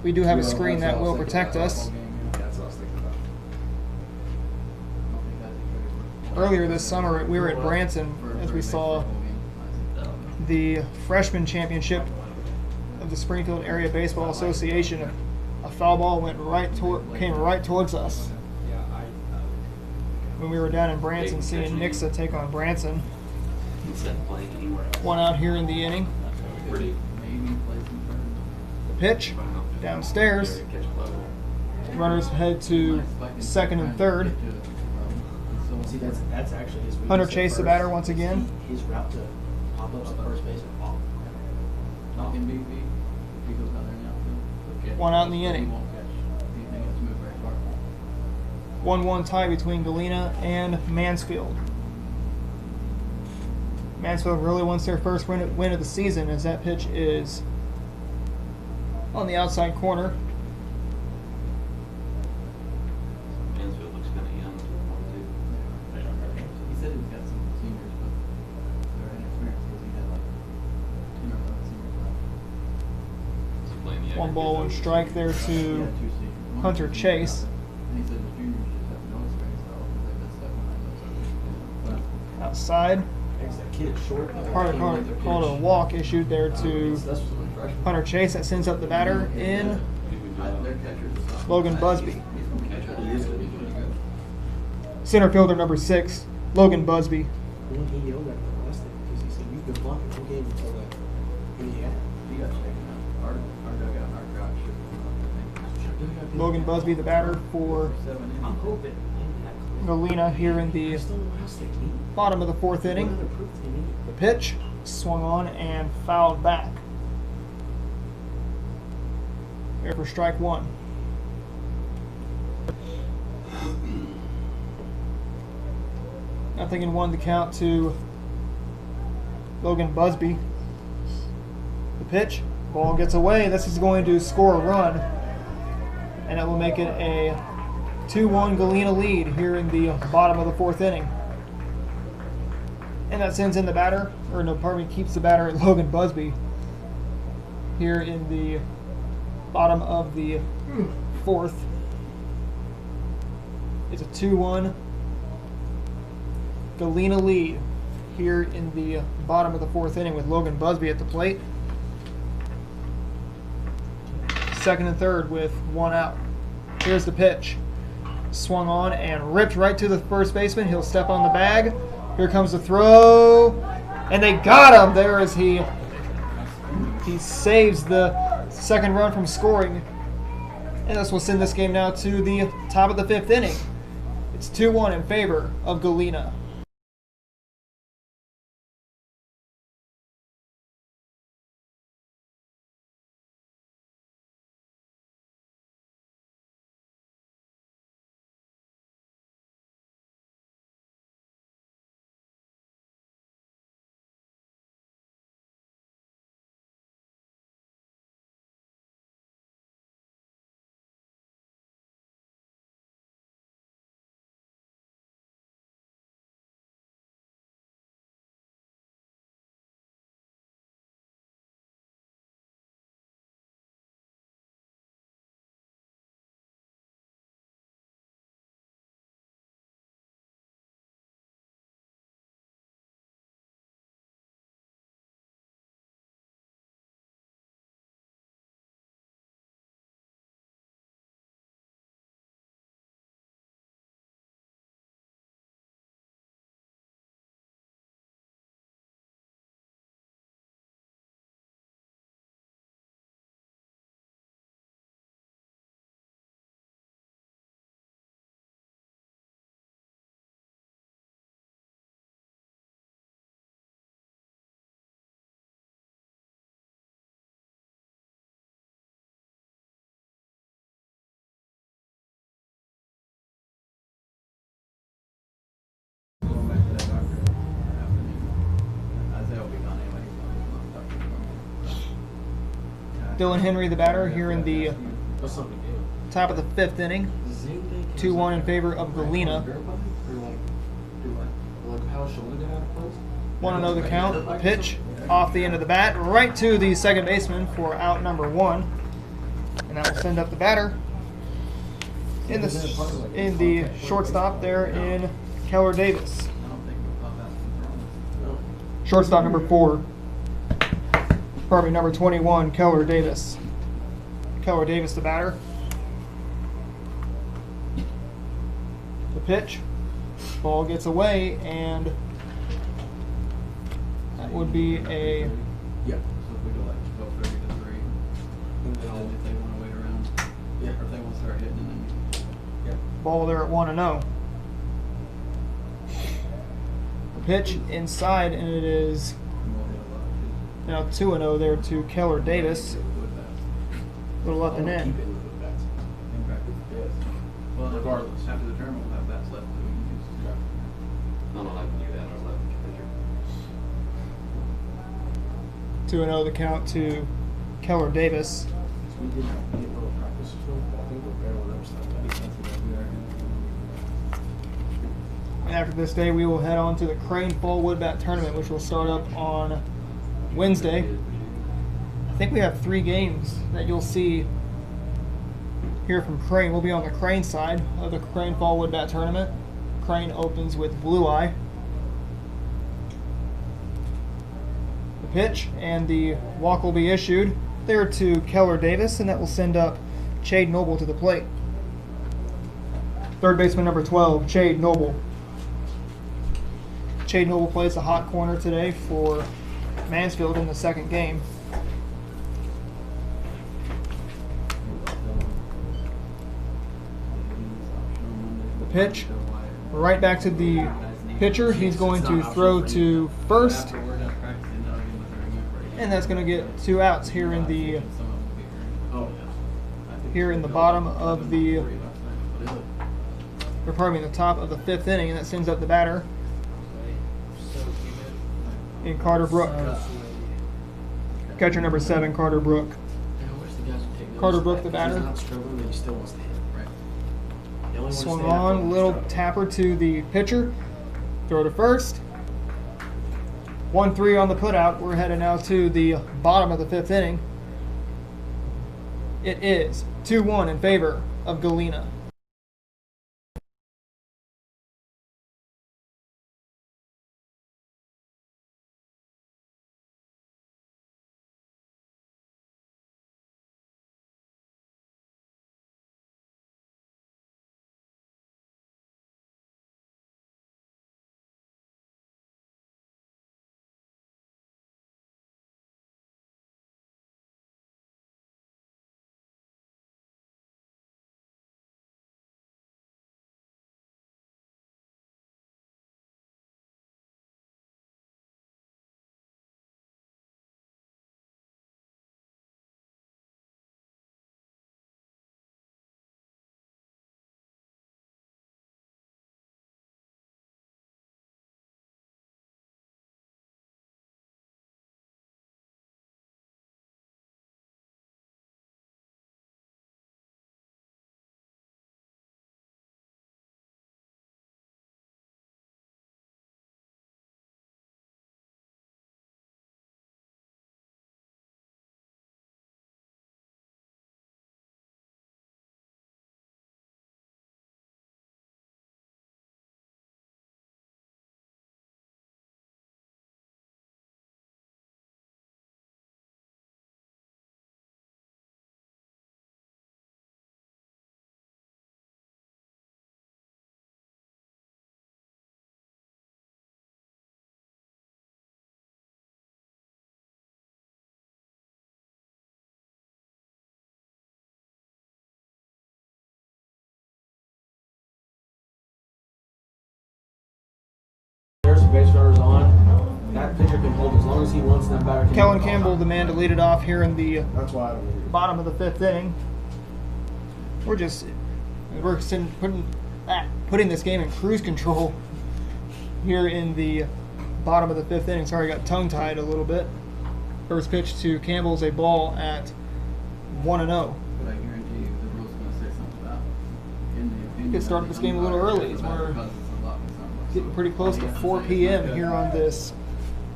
for We do have a Well, screen that's that what I will was thinking protect about us. football game, yeah. That's what I was thinking about. I don't think guys are ready for- Earlier this summer, we were at Branson as we saw the freshman championship of the Springfield Area Baseball Association. A foul ball came right towards us Yeah, when we were down in Branson seeing Nixa take on Branson. Instead of playing anywhere else. One out here in the inning. Pretty. Maybe play some tournament. The pitch downstairs. Catch a level. Runners head to second and third. See, that's actually his weakness. Hunter at Chase, the first. batter, once again. His route to pop up at first base are off. Not in BB. If he goes out there now, he'll catch. One out in the He inning. won't catch anything else move very far. 1-1 tie between Galena and Mansfield. Mansfield really wants their first win of the season as that pitch is on the outside corner. Mansfield looks kind of young. Too. He said he's got some seniors, but they're inexperienced because he had like 10 or 11 seniors left. Is he playing the One ball, one aggregate? strike there He to had 2 seniors. One Hunter senior Chase. out there. And he said the juniors just have no experience at all because they've been stuck behind those others. outside. That kid is short. Carter called a walk issued there to That's what some freshmen. Hunter Chase. That sends up the batter in Their catchers are not- Logan Busby. He's gonna catch it. He's really good. Center fielder number 6, Logan Busby. When he yelled at me last thing, because he said, "You've been blocking whole game until that." Indiana. He got taken out. Our dugout and our crowd should have, I think. Logan Busby, the batter for 7 innings. I'm hoping in that. Galena here in the I still don't know how else they need. bottom of the 4th What inning. other proof do they need? The pitch swung on and fouled back. Here for strike 1. Nothing in 1 to count to Logan Busby. The pitch, ball gets away. This is going to score a run, and it will make it a 2-1 Galena lead here in the bottom of the 4th inning. And that sends in the batter, or no, pardon me, keeps the batter at Logan Busby here in the bottom of the 4th. It's a 2-1 Galena lead here in the bottom of the 4th inning with Logan Busby at the plate. Second and third with 1 out. Here's the pitch. Swung on and ripped right to the first baseman. He'll step on the bag. Here comes the throw. And they got him there as he saves the second run from scoring. And this will send this game now to the top of the 5th inning. It's 2-1 in favor of Galena. Going back to that doctor afternoon. Isaiah will be gone anyway. He's not doctor. Dylan Henry, the batter, here in the That's not a big deal. top of the 5th inning. 2-1 in favor of Galena. Like how Shalina got out of place? Want to know the count? Pitch off the end of the bat, right to the second baseman for out number 1, and that will send up the batter in the shortstop there in Keller Davis. I don't think we thought that's wrong. Shortstop number 4. Pardon me, number 21, Keller Davis. Keller Davis, the batter. The pitch. Ball gets away, and that would be a Yeah. So if we go like 12:30 to 3, and then if they want to wait around, Yeah. or if they want to start hitting, and then ball there at 1-0. The pitch inside, and it is we'll hit a lot too. now 2-0 there to Keller Davis. Get the wood bats. A little up and in. Keep it with the bats. In practice. Yes. Well, Regardless. after the tournament, we'll have bats left that we can use. I don't like to do that. I love the pitcher. 2-0 the count to Keller Davis. We did not get little practice or something, but I think we're barreling up stuff. And after this day, we will head on to the Crane Fall Wood Bat Tournament, which will start up on Wednesday. I think we have 3 games that you'll see here from Crane. We'll be on the Crane side of the Crane Fall Wood Bat Tournament. Crane opens with Blue Eye. The pitch and the walk will be issued there to Keller Davis, and that will send up Chade Noble to the plate. Third baseman number 12, Chade Noble. Chade Noble plays the hot corner today for Mansfield in the second game. The pitch, right back to the pitcher. He's going to throw to first, After we're done practicing, that'll give us a remember. and that's going to get 2 outs here in the Some of them will be here. here in the bottom of the, or pardon me, the top of the 5th inning, and that sends up the batter in Carter Brook. Catcher number 7, Carter Brook. Carter Brook, the batter. He's not struggling, and he still wants to hit. Right. The only one Swung standing out on, there little struggling. tapper to the pitcher. Throw to first. 1-3 on the putout. We're headed now to the bottom of the 5th inning. It is 2-1 in favor of Galena. base runners on, that pitcher can hold as long as he wants, and that batter can. Kellen Campbell, the man to lead it off here in the That's why I don't agree. bottom of the 5th inning. We're putting this game in cruise control here in the bottom of the 5th inning. Sorry, I got tongue-tied a little bit. First pitch to Campbell's a ball at 1-0. But I guarantee you the rule's going to say something about in the opinion. Could start this game a little early. We're getting pretty close to 4 p.m. here on this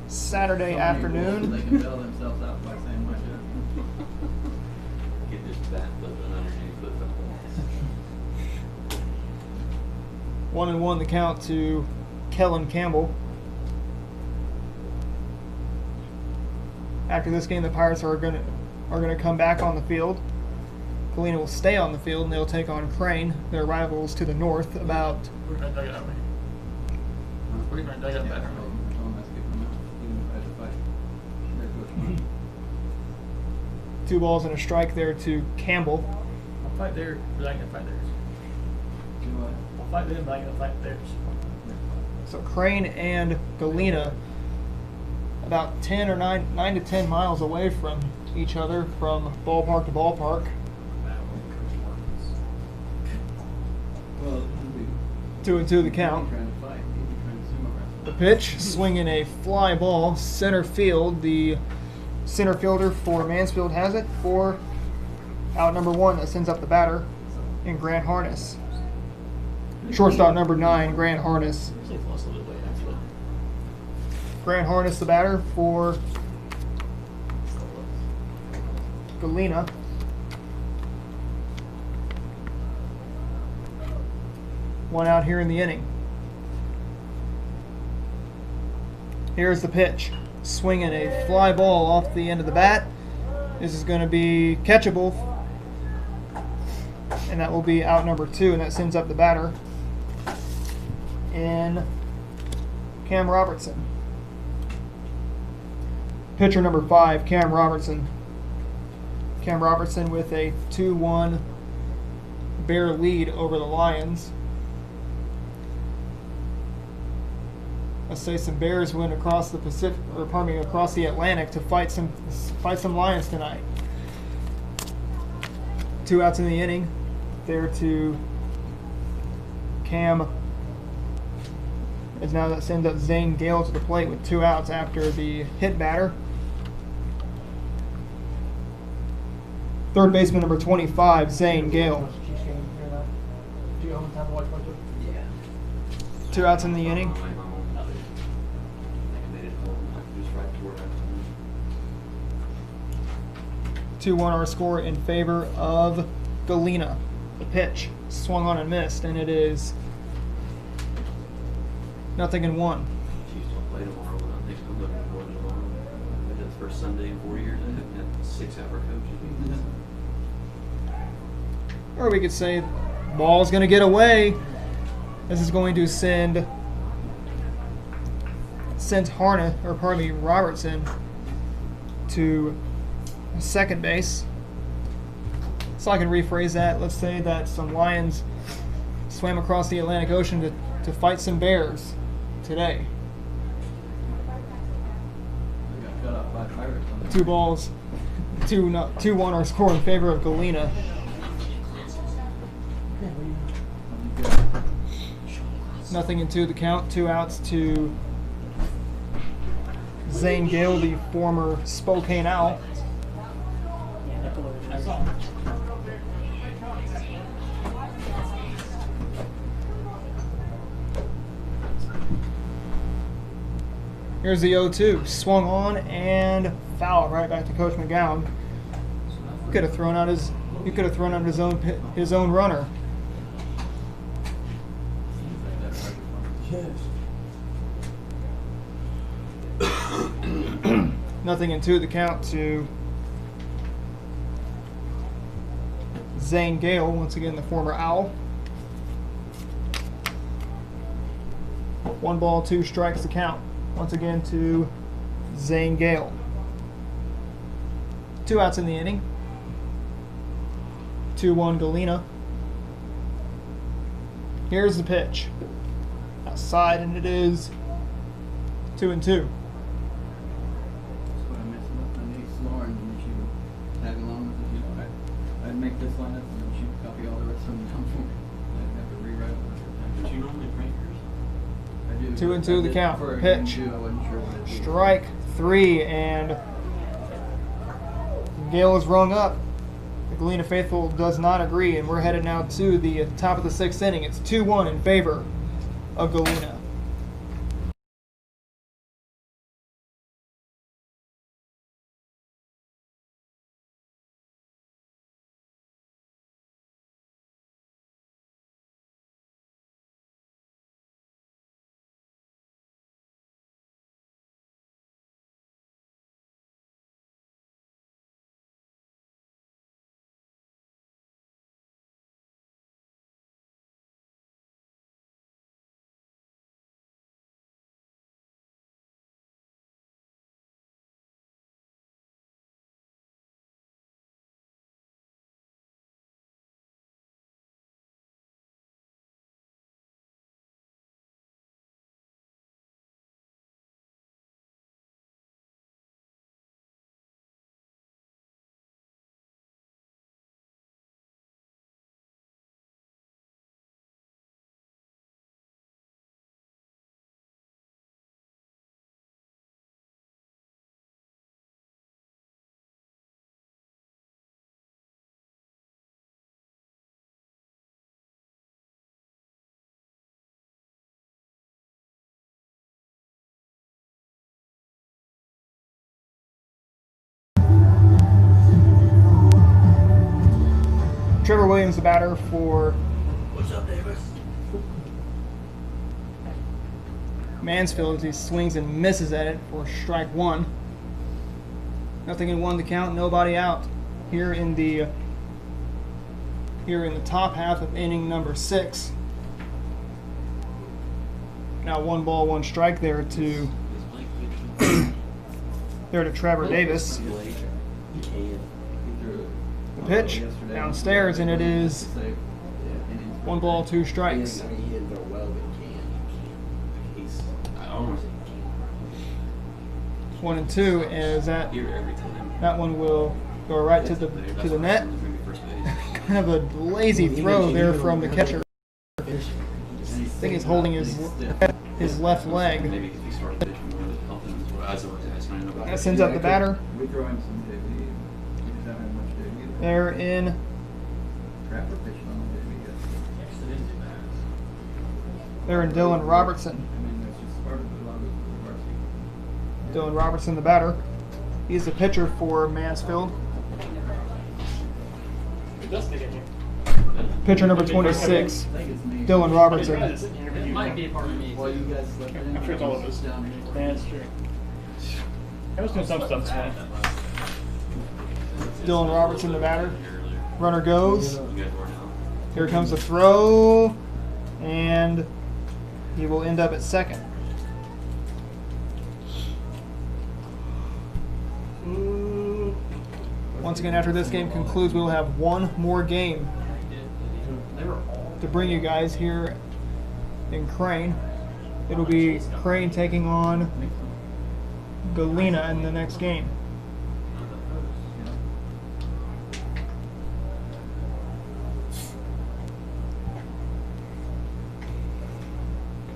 Saturday afternoon. They can bail themselves out by saying my joke. Get this bat flipping underneath the football. 1-1 the count to Kellen Campbell. After this game, the Pirates are gonna come back on the field. Galena will stay on the field, and they'll take on Crane, their rivals to the north. About We're going to dug it out, right? We're going to dug it back. Mm-hmm. 2 balls and a strike there to Campbell. I'll fight there, but I ain't gonna fight theirs. I'll fight them, but I ain't gonna fight theirs. So Crane and Galena, about 10 or 9 to 10 miles away from each other, from ballpark to ballpark. Well, 2-2 the count. The pitch, swinging a fly ball, center field. The center fielder for Mansfield has it for out number 1 that sends up the batter in Grant Harness. Shortstop number 9, Grant Harness. They've lost a little bit, actually. Grant Harness, the batter for Galena. One out here in the inning. Here's the pitch. Swinging a fly ball off the end of the bat. This is going to be catchable. And that will be out number 2, and that sends up the batter in Cam Robertson. Pitcher number 5, Cam Robertson. Cam Robertson with a 2-1 Bear lead over the Lions. Let's say some Bears went across the Pacific, or pardon me, across the Atlantic to fight some Lions tonight. 2 outs in the inning. There to Cam. As now that sends up Zane Gale to the plate with 2 outs after the hit batter. Third baseman number 25, Zane Gale. Do you have time to watch one too? Yeah. 2 outs in the inning. Just right to work. 2-1 our score in favor of Galena. The pitch swung on and missed, and it is 0-1. Chiefs don't play tomorrow, but I think I'm looking forward to tomorrow. I did the first Sunday in 4 years. I haven't had 6-hour coaches meetings. Or we could say, ball's going to get away. This is going to send Robertson to second base. So I can rephrase that. Let's say that some Lions swam across the Atlantic Ocean to fight some bears today. They got cut off by Pirates on that. 2 balls, 2-1 our score in favor of Galena. Nothing in 2 the count. 2 outs to Zane Gale, the former Spokane Owl. Here's the 0-2. Swung on and fouled right back to Coach McGowan. He could have thrown out his own runner. Nothing in 2 the count to Zane Gale, once again the former Owl. 1 ball, 2 strikes to count. Once again to Zane Gale. 2 outs in the inning. 2-1 Galena. Here's the pitch. Outside, and it is 2-2. That's what I'm messing up my niece Lauren, and then she would tag along with it. You know, I'd make this lineup, and then she'd copy all the rest of them down for me. I'd have to rewrite it. But you normally print yours. I do. 2-2 the I did count. For a Pitch. game 2, I wasn't sure what it was. Strike 3, and Gale is rung up. The Galena faithful does not agree, and we're headed now to the top of the 6th inning. It's 2-1 in favor of Galena. Trevor Williams, the batter for What's up, Davis? Mansfield, as he swings and misses at it for strike 1. Nothing in 1 to count, nobody out here in the top half of inning number 6. Now 1 ball, 1 strike there to Trevor Davis. The pitch downstairs, and it is 1 ball, 2 strikes. I mean, he didn't throw well, but he can. I almost 1-2, as that hear every time. that one will go right to the net. Kind of a lazy throw there from the catcher. I think he's holding his left leg. Maybe if he started pitching more, that helped him as well. That's what I was asking about. That sends up the batter. We throw him some JV. He doesn't have much JV. They're in. Trapper pitching on the JV. They're in Dylan Robertson. I mean, that's just part of the lot of the varsity. Dylan Robertson, the batter. He's the pitcher for Mansfield. Pitcher number 26, I think it's me. Dylan Robertson. It might be a part of me. While you guys slept in, I'm sure it's all of us. down here. Yeah, that's true. I was doing some stuff tonight. Dylan Robertson, the batter. Runner goes. Here comes the throw, and he will end up at second. Once again, after this game concludes, we will have 1 more game to bring you guys here in Crane. It'll be Crane taking on Galena in the next game.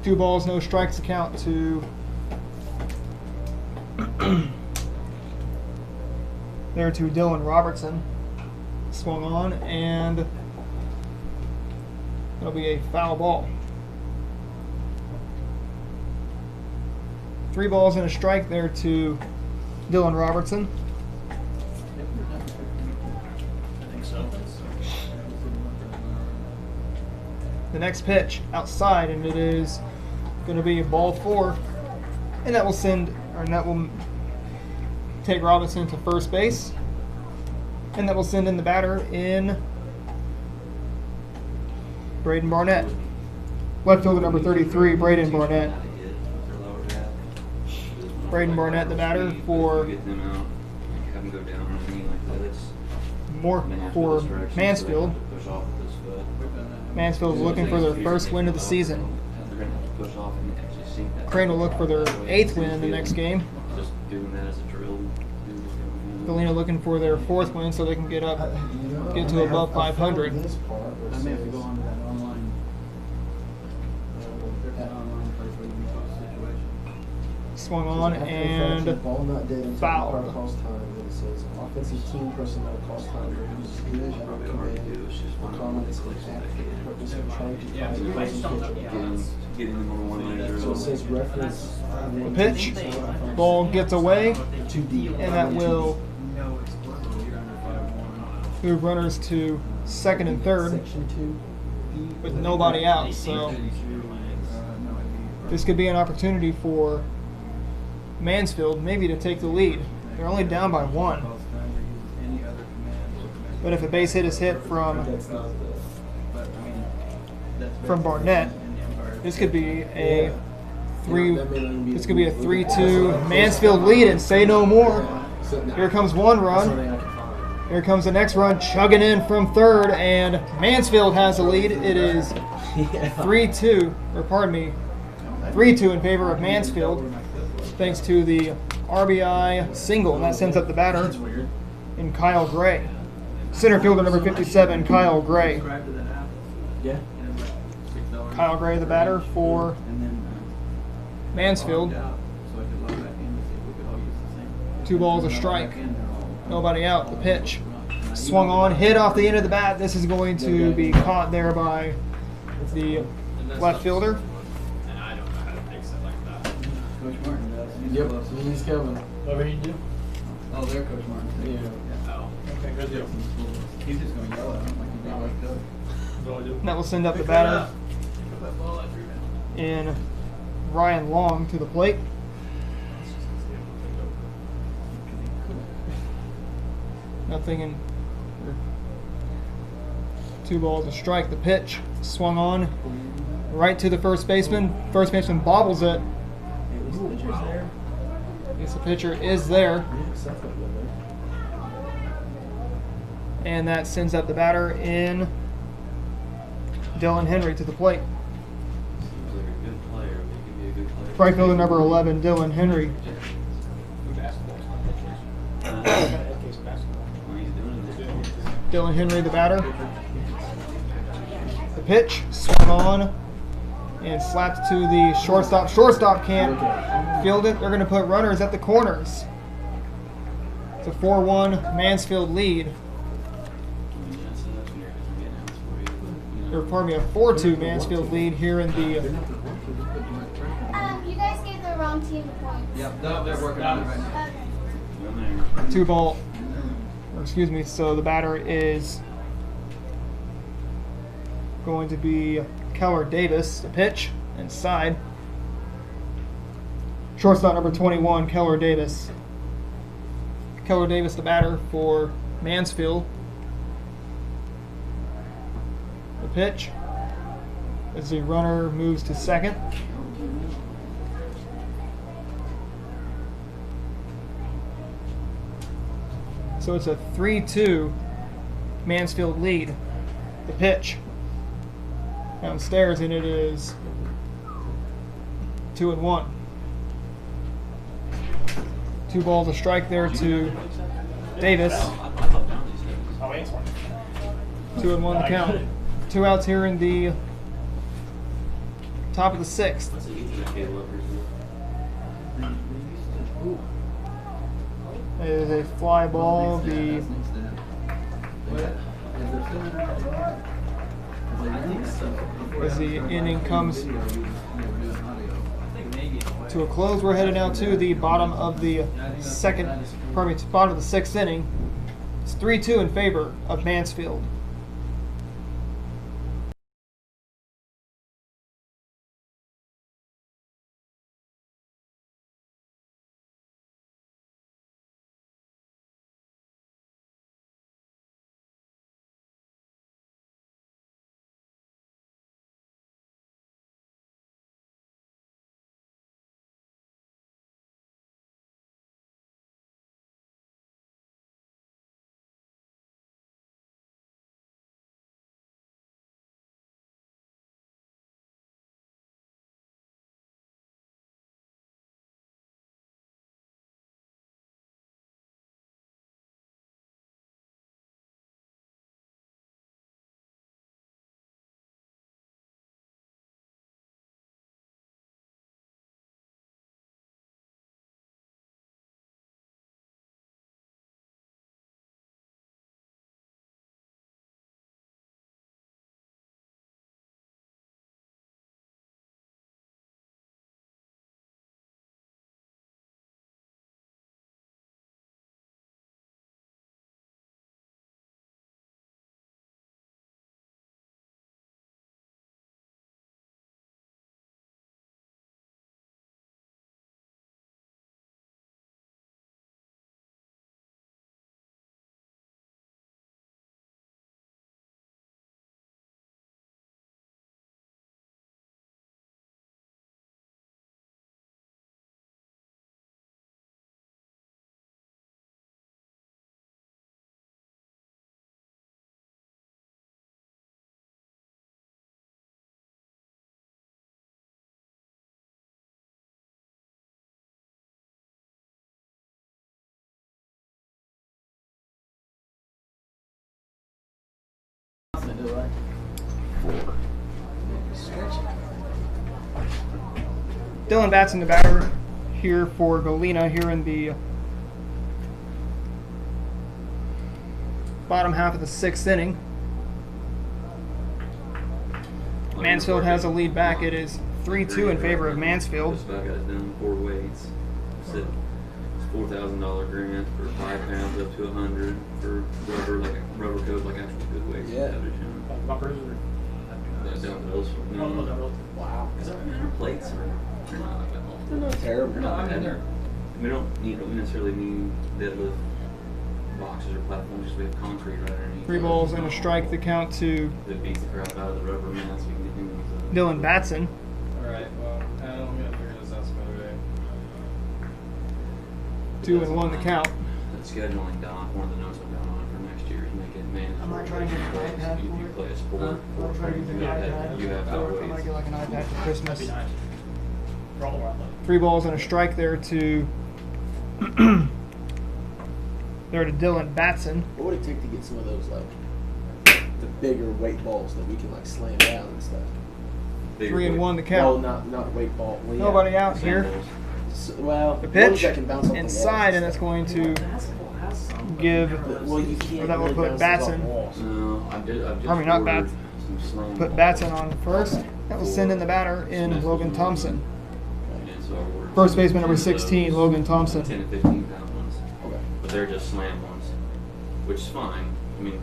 Two balls, no strikes account to there to Dylan Robertson. Swung on, and it'll be a foul ball. 3 balls and a strike there to Dylan Robertson. I think so. The next pitch outside, and it is going to be a ball 4, and that will take Robinson to first base, and that will send in the batter in Braden Barnett. Left fielder number 33, Braden Barnett. Braden Barnett, the batter for Mansfield. Mansfield is looking for their first win of the season. They're going to have to push off and just Crane will look for their 8th win in the next game. Just doing that as a drill. Galena looking for their 4th win so they can get up, get to above 500. I may have to go on to that online. There's an online place where you can post situations. Swung on and ball not dead until fouled. the cross time. And it says offensive team personnel cross time. Probably hard to do. It's just one of Comments those and places act that for the can. purpose of trying to Yeah, find the based on losing the- pitcher. Getting them on one leg So it says reference. The pitch, ball gets away, Too deep. and that will No, it's working. You're under 5-1. move runners to 2nd and 3rd Section 2. with nobody out. So No, it'd be. this could be an opportunity for Mansfield maybe to take the lead. They're only down by 1. Any other command. But if a base hit is hit from That's not the. But I mean, that's From Barnett, in the Empire. this could be a That may not even be this could be a the- 3-2 Mansfield lead, and say no more. So, no. Here comes one That's run. something I can find. Here comes the next run, chugging in from 3rd, and Mansfield has the lead. It is 3-2, or pardon me, 3-2 in favor of Mansfield, thanks to the RBI single. And that sends up the batter That's weird. in Kyle Gray. Center fielder number 57, Kyle Gray. Subscribe to that app. Yeah. And it's like $6. Kyle Gray, the batter for And then Mansfield. logged out, so I could log back in to see if we could all use the same. 2 balls, a Log strike. back in, they're all- Nobody out. The pitch swung on, hit off the end of the bat. This is going to be caught there by the left fielder. And I don't know how to fix it like that. Coach Martin does. He's Yep. close. He's coming. Whatever you do. Oh, they're Coach Martin. Yeah. Oh, okay, good deal. He's just gonna yell at him like he's not like Doug. So I do. And that will send up the Pick that batter up. Pick up that ball after you're down. in Ryan Long to the plate. Nothing in. 2 balls, a strike. The pitch swung on right to the first baseman. First baseman bobbles it. At least the pitcher's there. I guess the pitcher is there, Yeah, Seth would have been there. and that sends up the batter in Dylan Henry to the plate. Seems like a good player. He could be a good player. Right fielder number 11, Dylan Henry. Basketball. Uh, Case basketball. What he's doing this. Dylan Henry, the batter. The pitch swung on and slapped to the shortstop. Shortstop can't field it. They're going to put runners at the corners. It's a 4-1 Mansfield lead. Or pardon me, a 4-2 Mansfield lead here in the You guys gave the wrong team the points. Yep, they're working on it right now. Okay. 2 ball. Or excuse me. So the batter is going to be Keller Davis. The pitch inside. Shortstop number 21, Keller Davis. Keller Davis, the batter for Mansfield. The pitch as the runner moves to 2nd. So it's a 3-2 Mansfield lead. The pitch downstairs, and it is 2-1. 2 balls, a strike there to Davis. Oh, it's one. 2-1 the count. 2 outs here in the top of the 6th. That's an Ethernet cable up here. It is a fly ball. The as the inning comes to a close, we're headed now to the bottom of the bottom of the 6th inning. It's 3-2 in favor of Mansfield. Dylan Batson, the batter here for Galena, here in the bottom half of the 6th inning. Mansfield has a lead back. It is 3-2 in favor of Mansfield. Just about got it done 4 weights. Said it's $4,000 grant for 5 pounds up to 100 for rubber, like a rubber coat, like actual good weights. Yeah. Bumpers or? Yeah, down to those. No, no, no. Wow. Because our plates are they're not like that awful. They're not terrible. They're not bad. We don't necessarily need deadlift boxes or platforms, just we have concrete right underneath. 3 balls and a strike. The count to That beats the crap out of the rubber man, so you can get him with Dylan Batson. Alright, well, I'm gonna figure this out some other day. 2-1 the count. That scheduling doc, one of the notes I've got on it for next year is make it mandatory. I'm not trying to get an iPad You for it. play a sport, I'll try to use an iPad. you have to I might always. get like an iPad for That'd Christmas. be nice. For all around though. 3 balls and a strike there to Dylan Batson. What would it take to get some of those like the bigger weight balls that we can like slam down and stuff? 3-1 the Well, count. not weight ball. Well, yeah. Nobody out here. Well, The ones pitch that can bounce off the inside, walls and it's going to Basketball has some. give Well, you can't. Or that will really put bounce those off Batson. walls. No, I've just I mean, not ordered bad. some slam put balls Batson on first. That will send in the batter in Smith Logan was Thompson. one. And so I ordered First baseman number two of those 16, Logan 10 Thompson. to 15 pound ones. Okay. But they're just slam ones, which is fine. I mean,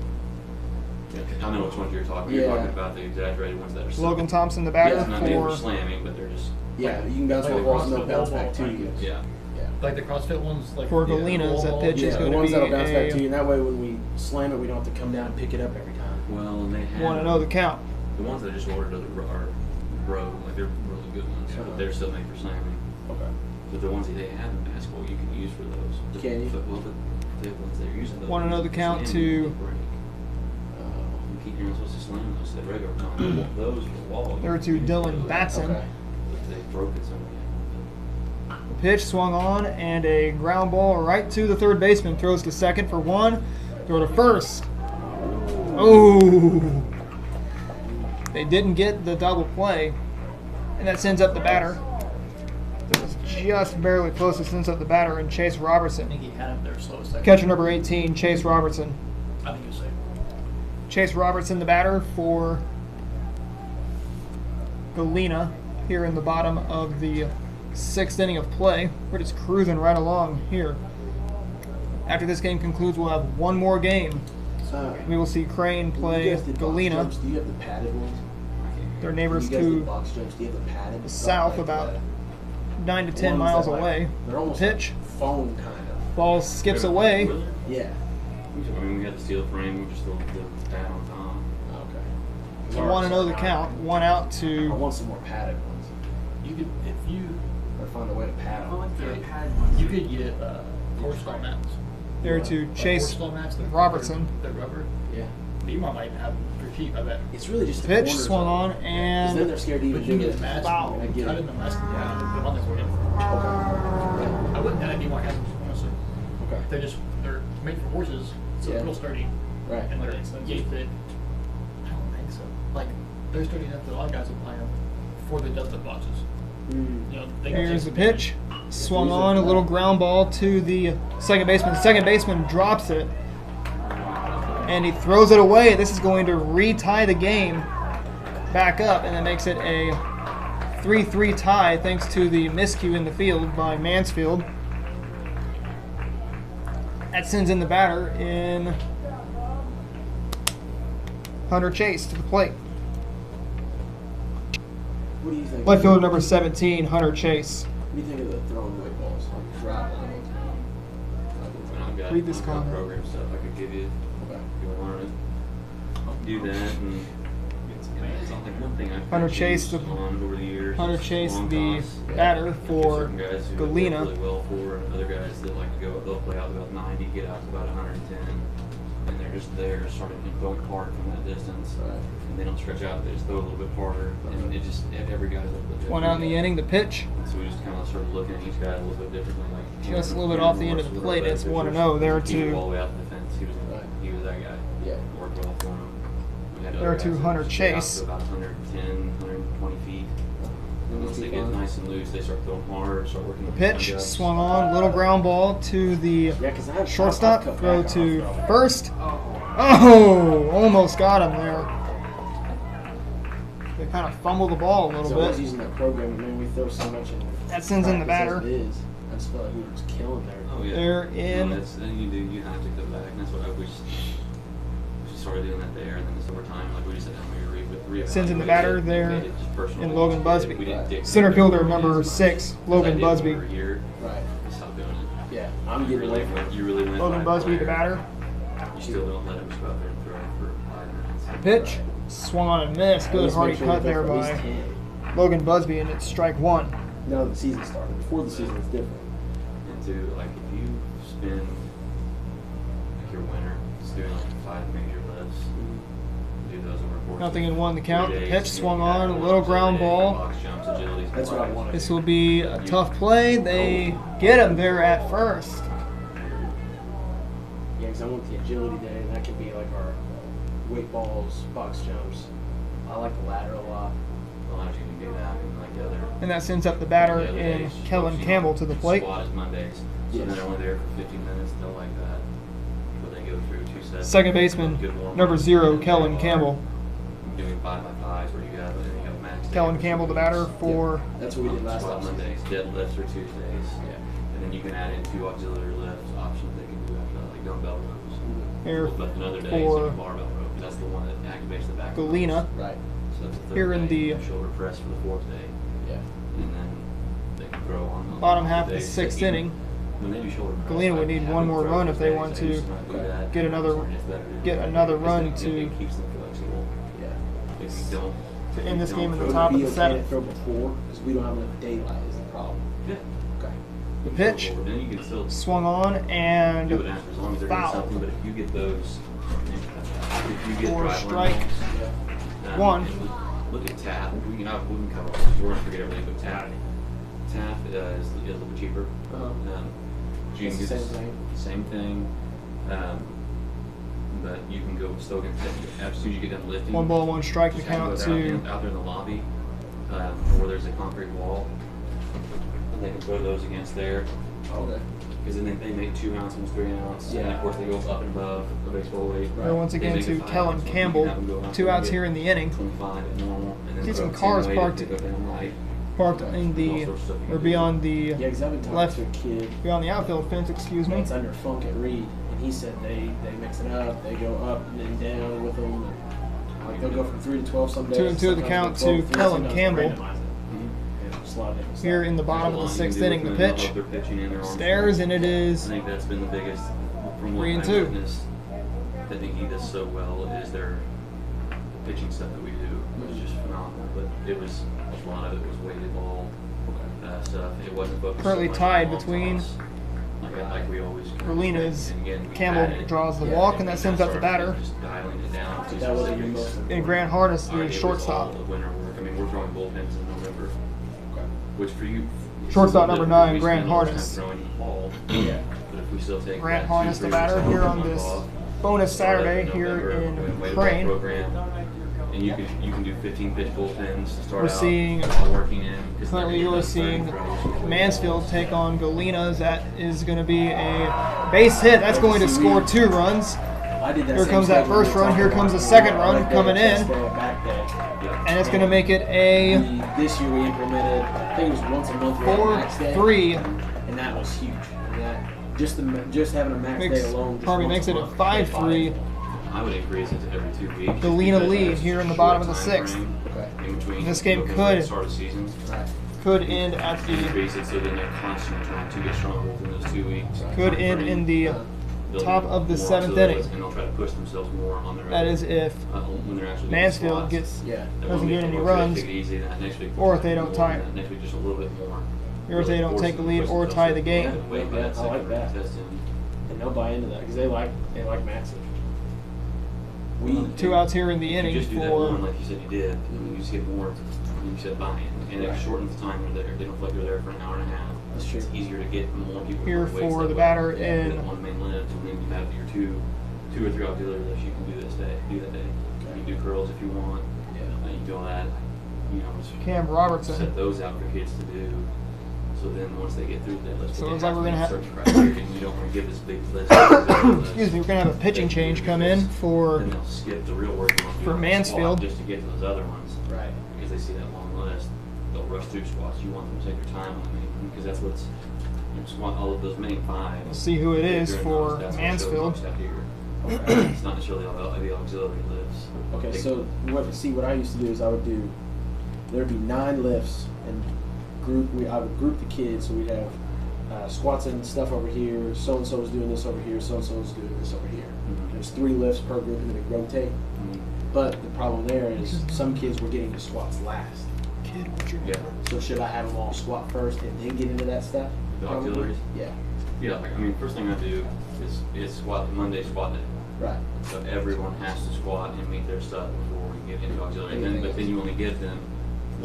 I know which ones you're talking. You're Yeah. talking about the exaggerated ones that are Logan Thompson, the Yeah, batter it's not made for for slamming, but they're just Yeah, you can bounce Like off the walls and they'll CrossFit bounce ball back to ball, you. yeah. Yeah. Like the CrossFit ones, like For the Galena's, that wall pitch Yeah, is the going to ones be that'll bounce back to you, a and that way when we slam it, we don't have to come down and pick it up every time. Well, and they have 1-0 the count. the ones that I just ordered are rogue, like they're really good ones, but they're still made for slamming. Okay. But the ones that they have in basketball, you can use for those. Can you? Well, the ones they're using. Those 1-0 the ones count slamming, to- they break. You keep you're not supposed to slam those. They regular no, those for the wall. There you to can use Dylan those. Batson. Okay. But they broke it somewhere. The pitch swung on and a ground ball right to the third baseman. Throws to second for 1. Throw to first. Oh! They didn't get the double play, and that sends up the batter. It was just barely close to sends up the batter and Chase I Robertson. think he had him there slow a second. Catcher number 18, Chase Robertson. I think he was safe. Chase Robertson, the batter for Galena, here in the bottom of the 6th inning of play. We're just cruising right along here. After this game concludes, we'll have one more game. We will see Crane play You guys did box Galena. jumps. Do you have the padded ones? Their neighbors You guys did to box jumps. Do you have the padded? south, Like about the 9 to 10 ones miles that, like, away. They're almost Pitch. like foam kind of. Ball skips away. Yeah. I mean, we had the steel frame, we just throw the pad on top. Okay. 1-0 the count. 1 out I to want some more padded ones. You could, if you, Or find a way to pad I them. like the pad ones. you could get horse stall mats. there to Like Chase horse stall mats that Robertson. They're rubber. Yeah. But you might have them for cheap, I bet. It's really just the Pitch corners swung of on it. 'Cause then and they're scared to even But you do can it. get mats. Wow. I get Cut it. in the mats. Yeah, the one that's working. Okay. I wouldn't. That'd be more hazardous, honestly. Okay. They're made for horses, so Yeah. they're real sturdy. Right. And they're gate fit. I don't think so. Like they're sturdy enough that a lot of guys will buy them before they dump the boxes. Mm. You know, they can here's the take pitch. Swung on, a little ground ball to the second baseman. The second baseman drops it, and he throws it away. This is going to retie the game back up, and that makes it a 3-3 tie thanks to the miscue in the field by Mansfield. That sends in the batter in Hunter Chase to the plate. What do you think? Left fielder number 17, Hunter Chase. What do you think of the throwing weight balls? Like drop on them? And I've got, Read this I've got comment. program stuff I could give you Okay. if you want to learn it. Do that and it's not like one thing I've Hunter Chase, changed on over the years. Hunter is Chase, long the toss. batter There's for certain guys who Galena. work really well for, and other guys that like to go, they'll play out about 90, get out to about 110, and they're just there, starting to going hard from that distance, Right. and they don't stretch out. They just throw a little bit harder, and it just every guy's a little bit different. One out in the inning. The pitch. And so we just kind of started looking at each guy a little bit differently, like Just a little bit off the end of the plate. It's 1-0 there He to- was all the way out the fence. He was that guy. Yeah. Worked well for him. We had There other to guys that Hunter just get out Chase. to about 110, 120 feet. And once they get nice and loose, they start throwing hard, start working. The pitch swung on, little ground ball to the shortstop. Throw to first. Oh, almost got him there. They kind of fumbled the ball a little So I was bit. using that program, and man, we throw so much in. That sends in the batter. As it is. I just felt like we were just killing there. Oh yeah. They're in. No, then you have to go back. And that's what we just started doing that there, and then this overtime, like we just said, we Sends in the batter there in Logan We Busby. didn't Center fielder number 6, Logan Busby. Right. Stop doing it. Yeah, I'm getting away from it. You really went Logan by Busby, the player. batter. You still don't let him just go out there and throw for 5 minutes. Pitch swung on and missed. Good hearty cut there by Logan Busby, and it's strike 1. Now that the season started. Before the season, it's different. And to like if you spend like your winter just doing like 5 major lifts, do those over a course. Nothing of in 1 to count. 3 The days, pitch and swung you add on, a one little to ground the day, ball. box jumps, agilities, That's what I and wanted. This will be a tough play. They get him there at first. Yeah, because I went to the agility day, and that could be like our weight balls, box jumps. I like the ladder a lot. Well, you can do that and like the other. And that sends up the batter the other in days, Kellen you know, Campbell to the plate. Squat is Mondays, so Yes. they're only there for 15 minutes. They'll like that. But they go through 2 sets. Second baseman, Good warm-up, number 0, and Kellen they are Campbell. Doing 5x5s where you have max. Kellen Campbell, the batter for That's what we did last Squat time. Mondays, deadlifts are Tuesdays. Yeah. And then you can add in 2 auxiliary lifts options they can do after that, like dumbbell rows. here But another day, for so barbell row. That's the one that activates the back. Galena. Right. So that's the third Here in day, the shoulder press for the 4th day, Yeah. and then they can throw on the Bottom half of the days. 6th Even inning. When they do shoulder press, Galena would I need have one them more throw run those if they days. want I to used not do that. get another- It's better to do get that another because run it to- keeps them flexible. Yeah. If you don't. to if end you this don't game in the throw top of Be the okay 7th. to throw before, because we don't have enough daylight is the problem. Yeah. Okay. The You throw pitch forward, then you can still swung on do it and after as long as they're doing foul. something. But if you get those, if you get For drive strike line balls, 1. and look at TAP. We can cover all this. We're gonna forget everything, but TAP is a little bit cheaper. You It's can the do same thing. Same thing. But you can go still get as soon as you get done lifting. 1 ball, 1 strike to just have count those to out there in the lobby, where there's a concrete wall. And they can throw those against there. Okay. Because then they make 2 ounce and 3 ounce. And Yeah. of course they go up and above the baseball weight. Here once They again make to it 5 Kellen ounce, you can Campbell. have them go out 2 there and outs get here in the inning. 25 at normal. And then See some throw cars 10 parked- weight if they go down right. Parked in the, or beyond the Yeah, because I've been talking left, to a kid beyond the outfield fence, excuse me. that's under Funk at Reed, and he said they mix it up. They go up and then down with them. And, like they'll go from 3 to 12 some days. 2 and 2 to the sometimes count they'll go to 12, Kellen sometimes Campbell. randomize it. Yeah, just a lot of different Here stuff. in the bottom of the There's a lot 6th you can inning, do the with them. I pitch love their pitching and their arm stares, strength. and it I is think that's been the biggest, from what 3 and I've 2. witnessed, that they do this so well is their pitching stuff that we do. It was just phenomenal, but it was, a lot of it was weighted ball stuff. It wasn't focused Currently so much tied on long between toss, like we always Galena's and again, we Campbell added- draws the yeah, walk, and that sends up the batter. Just dialing it down to That wasn't your specifics. most. And Grant Harness, All right, the it was shortstop. all the winter work. I mean, we're throwing bullpens in November, Okay. which for you. Shortstop number 9, we Grant spend all this Harness. time throwing in the fall. Yeah. But if we still take Grant that Harness, 2-3 the batter, weeks here off, on month this off, bonus start up Saturday in here November, in doing weighted Crane. ball program, and you can do 15 pitch bullpens to start We're out. seeing- while working in. 'Cause Currently, then you are end up seeing playing throws. Mansfield take on Galena. That is going to be a base hit. That's going to score 2 runs. I did that Here same comes that schedule we first were run. talking Here comes about. the second run Leg day, coming chest in. day, back day. Yeah. And it's going to make it a This year we implemented, I think it was once a month we had a max day, 4-3. and that was huge. And that just having a max Makes- day alone just probably once makes a it a month, 5-3. I would increase it to every 2 weeks. Galena because lead that's here in the a bottom of short the time 6th. frame Okay. In between This game November and could- the start of season. Right. Could end at the Increase it so then they're constantly trying to get stronger within those 2 weeks. could end in the They'll top do of the more 7th auxiliaries, inning. and they'll try to push themselves more on their That is if when they're actually getting Mansfield slots. gets Yeah. That doesn't one get week any they'll try to runs, take it easy, that next week or if they'll they try don't to tie more, it. and next week just a little bit more. or if they don't Force take the them- lead push or themselves tie to the game. way Yeah, by that I like second that. contest in. And they'll buy into that because they like maxing. We 2 outs here in the If you inning just do that one, for like you said you did, and you just get more, you said buy-in, and it Right. shortens the time they're there. They don't feel like they're there for an hour and a half. That's true. It's easier to get more people here to lift weights for that the way. batter You in get one main lift, and then you have your two or three auxiliary lifts you can do that day. You can do curls if you want. Yeah. You can do all that. you know, Cam Robertson. set those out for kids to do. So then once they get through that, let's So put it's the like we're gonna have- search criteria, and you don't want to give this big list. Excuse me, we're gonna have a pitching change come in for Then they'll skip the real work for Mansfield. just to get to those other ones. Right. Because they see that long list, they'll rush through squats. You want them to take their time on the main one because that's what's you just want all of those main five. We'll see who it is During for those, that's what Mansfield. shows most out here. It's not necessarily all the auxiliary lifts. Okay, They- so what I used to do is I would do, there'd be 9 lifts and I would group the kids, so we'd have squats and stuff over here, so and so is doing this over here, so and so is doing this over here. Mhm. There's 3 lifts per group and then we rotate. Mhm. But the problem there is some kids were getting the squats last. Kid, what's your Yeah. number? So should I have them all squat first and then get into that stuff? The Probably. auxiliaries? Yeah, Yeah, like, I mean, first thing I do is squat Monday squat day. right. So everyone has to squat and meet their stuff before we get into auxiliary. But then you only give them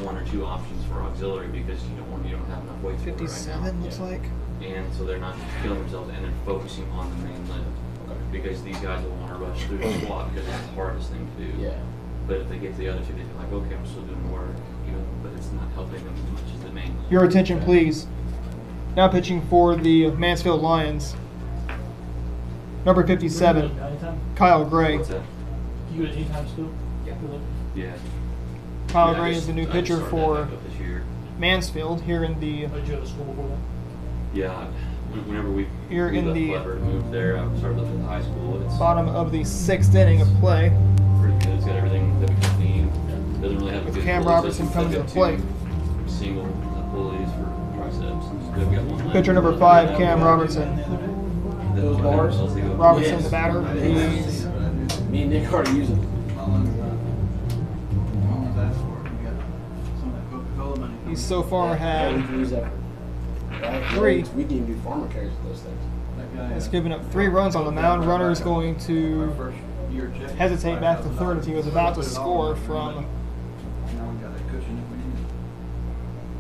1 or 2 options for auxiliary because you don't have enough weight for it right 57 now. looks Yeah. like. And so they're not killing themselves and they're focusing on the main lift. Because these guys will want to rush through the squat because it's the hardest thing to do. Yeah. But if they get to the other 2, they're like, okay, I'm still doing work, but it's not helping them as much as the main lift. Your attention, please. Now pitching for the Mansfield Lions. Number 57, Anytime? Kyle Gray. What's that? You go to anytime school? Yeah. Really? Yeah. Kyle Yeah, I Gray just- is the new I just pitcher started for that back up this year. Mansfield here in the Oh, did you go to school before that? Yeah, whenever we You're in left the- Clever and moved there, I started looking at high school. It's bottom of the 6th inning of play. pretty good. It's got everything that we could need. Doesn't really have a With good Cam pulley Robertson system. coming They've to got the plate. 2 single pulleys for triceps. They've got 1 leg. Pitcher number 5, Cam Robertson. Those bars? Robertson, Yes. the batter. He's Me and Nick already use them. He's so far Yeah, we had can use that. Right? 3. We can even do farmer carries with those things. has given up 3 runs on the mound. Runner is going to hesitate back to third as he was about to score from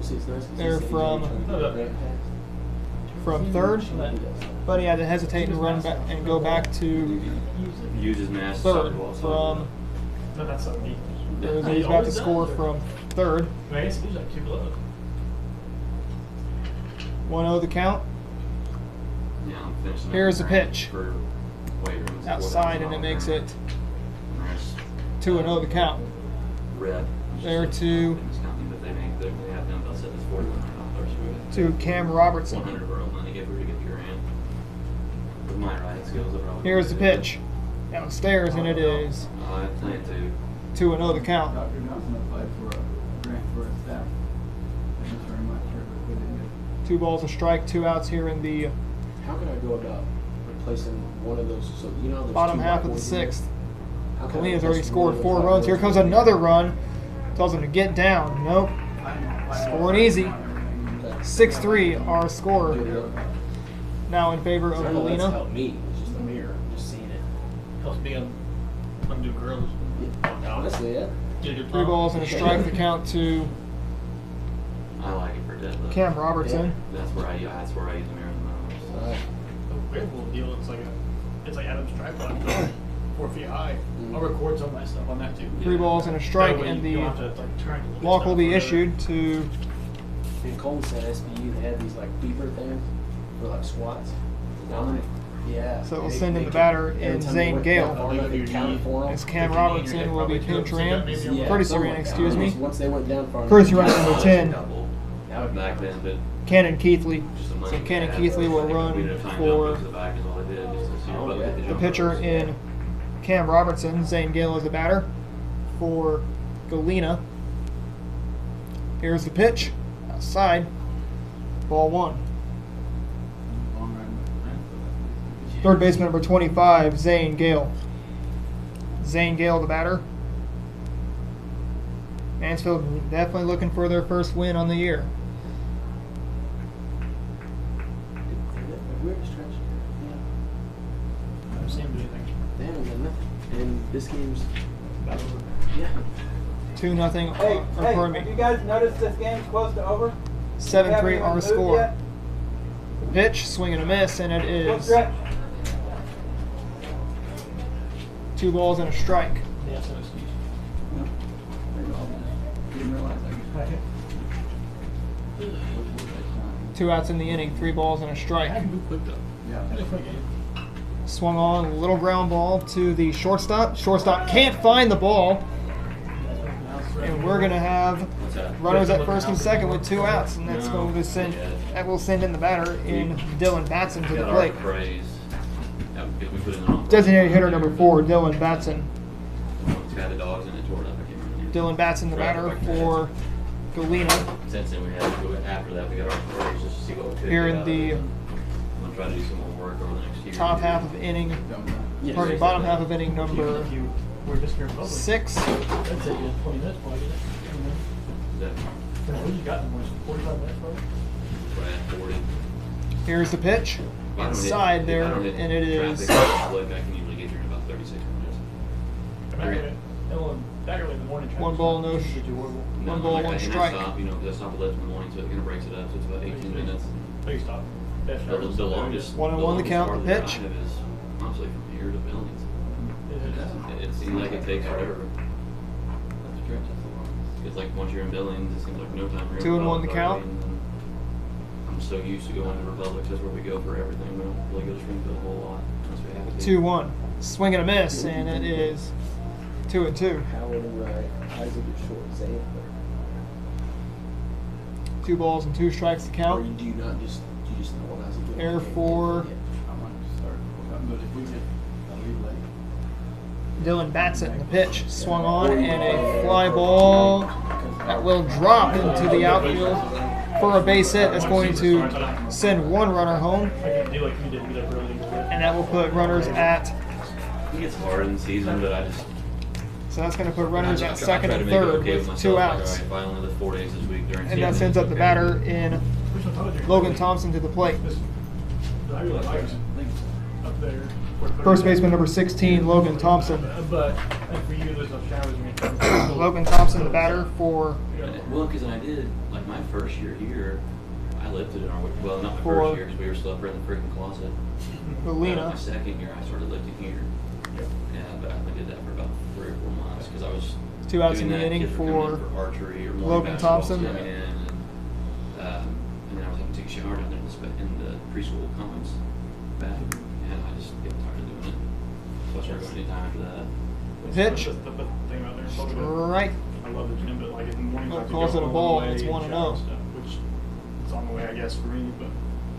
See, it's nice 'cause They're he's from- trying to get third, He does. but he had to hesitate and run back and go back to Uses mass third sidewall, from. No, that's not me. He's about to score from third. I mean, it's like 2 below. 1-0 the count. Yeah, I'm finishing up Here's the ground pitch. for weight rooms. Outside, and it makes it And there's 2-0 the count. red. There to- But they have them. They'll set this $400 To Cam Robertson. 100 of our own money give her to get your hand. With my riding skills, I probably Here's the would do it. pitch. Downstairs, and it is I plan to. 2-0 the count. Dr. Johnson applied for a grant for his staff. Thank you very much, but we didn't get 2 balls a strike, 2 outs here in the How can I go about replacing one of those? So you know, there's bottom 2 half of the whiteboards in there? 6th. How can I Galena's replace already one scored of 4 those runs. Here whiteboards? comes another run. Tells him to get down. Nope. Scoring easy. Okay. 6-3 our score Good deal. now in favor of I know that's Galena. helped me. It's just a mirror, just seeing it. Helps me undo girls. Yeah, honestly, yeah. Get a good 3 balls and a strike the count to I like it for deadlift. Cam Robertson. That's where I use the mirror the most. Alright. A very cool deal. It's like Adam's tripod, 4 feet high. I'll record some of my stuff on that too. 3 balls and a strike, That way and you the don't have to, like, turn to look at walk will stuff be or issued to In Colton said SBU, they had these like beeper things for like squats. Yeah. So we'll They- send in they the could- batter every in time Zane they worked Gale. out far enough, they counted for 'em. as Cam Robertson will be pinch ran. Courtesy something ran, like that. excuse me. Once they went down far enough. Courtesy run number 10, Double That would be back then, but Cannon Keithley. just the money. So Cannon we had, Keithley will I think run we didn't have time to for jump to the back is all I did, just to see Oh, what yeah. the the jump pitcher was. in Cam Robertson. Zane Gale is the batter for Galena. Here's the pitch. Outside. Ball 1. long run with Mansfield. Third baseman number 25, Zane Gale. Zane Gale, the batter. Mansfield definitely looking for their first win on the year. A weird stretch. Yeah. I haven't seen him do anything. They haven't done nothing. And this game's About over. yeah. 2-0. Hey, pardon have you me. guys noticed this game's close to over? 7-3 Haven't even our moved score. yet? The pitch, swing and a miss, and it What is stretch? 2 balls and a strike. Yeah, that's an excuse. No, they all didn't realize 2 outs in the inning, 3 balls and a I strike. can move quick though. Yeah. That is quick game. Swung on, little ground ball to the shortstop. Shortstop can't find the ball, and we're gonna have What's that? runners at first and second with 2 outs, and that's going to send. That will send in the batter in Dylan Batson to We the got our plate. praise. Yeah, we put in the wrong. Designated hitter number 4, Dylan Batson. It's got the dogs in it, tore it up. I can't remember. Dylan Batson, the batter for Galena. Since then, we had to go after that. We got our praise just to see what we could Here get in out of the it. I'm gonna try to do some more work over the next year. top half of inning, Yes. pardon me, bottom half of inning number If you were just here in public, 6. that'd take you 20 minutes probably, didn't it? Is that What you got in the 45 minutes probably? right at 40? Here's the pitch. If I don't hit- Inside if there, I don't hit and it is traffic on the public, I can usually get here in about 36 minutes. Back early in the morning. 1 ball, no Did you horrible? No, One ball, like, one and strike. I stop, because I stop at 11 in the morning, so it kind of breaks it up. So it's about 18 minutes. Please stop. Best The longest. 1-1 the count, part of the pitch. drive is honestly from here to Billings. It seems like it takes forever. That's the stretch. That's the longest. It's like once you're in Billings, it seems like no time. You're in 2-1 the Republic count. already, and then I'm so used to going to Republic. That's where we go for everything. We don't really go to Springfield a whole lot unless we have to. 2-1. Swing and a miss, and it is 2-2. Howard and Wright, Isaac at short, Zay at third. 2 balls and 2 strikes to Or count. do you not just not want Isaac to Air for- I might start, but if we get a lead late. Dylan Batson, the pitch, swung on, and a fly ball that will drop into the outfield for a base hit. That's going to send 1 runner home, I can do like you did, get up early. and that will put runners at. It gets hard in the season, but I just. So that's going to put runners I at try second to and make it third okay with myself. 2 Like, outs, all right, if I only live 4 days this week during and that season, sends up the okay. batter in Logan Thompson to the plate. I really like things up there. First baseman number 16, Logan Thompson. But like for you, there's no showers. Logan Thompson, the batter for Well, because I did, like my first year here, I lifted in our, well, not my For- first year, because we were still up in the freaking closet. Galena. My second year, I started lifting here. Yeah, but I only did that for about 3 or 4 months, because I was 2 outs doing in the that, inning kids were coming in for archery or morning Logan basketball Thompson. coming in, and then I was having to take a shower down there in the preschool commons bathroom, and I just get tired of doing it. So I started going anytime after that. pitch, That's the thing about there. in Boca. strike. I love the gym, but like in the morning, Well, I have to calls go it a all ball, the way it's and 1-0. shower and stuff, which it's on the way, I guess, for me. But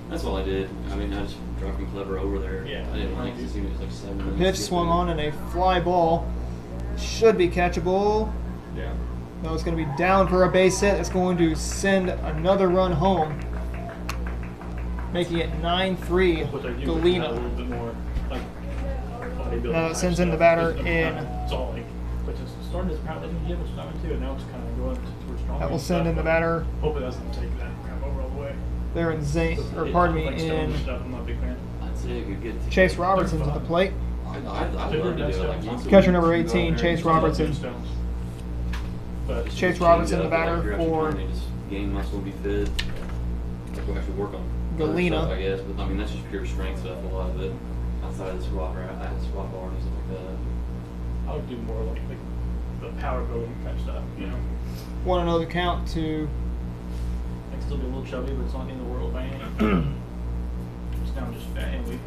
That's all I did. I mean, I just dropped me clever over there. Yeah. I didn't like it. It was like 7 minutes. Pitch to get swung there. on, and a fly ball should be catchable. yeah, No, it's going to be down for a base hit. It's going to send another run home, making it 9-3 but they do a Galena. little bit more like bodybuilding. Now it type sends in the stuff. batter It's in. It's all like, but it's starting as power doesn't give us time too, and now it's kind of going towards strong. That will send in the batter Hope it doesn't take that crap over all the way. there in Zane, or pardon me, Like stone in stuff, I'm not a big fan. I'd say I could get to Chase Robertson to the plate. I'd love to do it like once a Catcher week. number Go over 18, there Chase and Robertson. Stones. But just Chase change Robertson, it the up, like batter you're actually for trying to just gain muscle and be fit. Like we'll actually work on other Galena. stuff, I guess, but I mean that's just pure strength stuff. A lot of it outside of the squat or squat bar and stuff like that. I would do more like the power building kind of stuff, you know. 1-0 the count to I can still be a little chubby, but it's not the end of the world by any means. Just now I'm just fat and weak.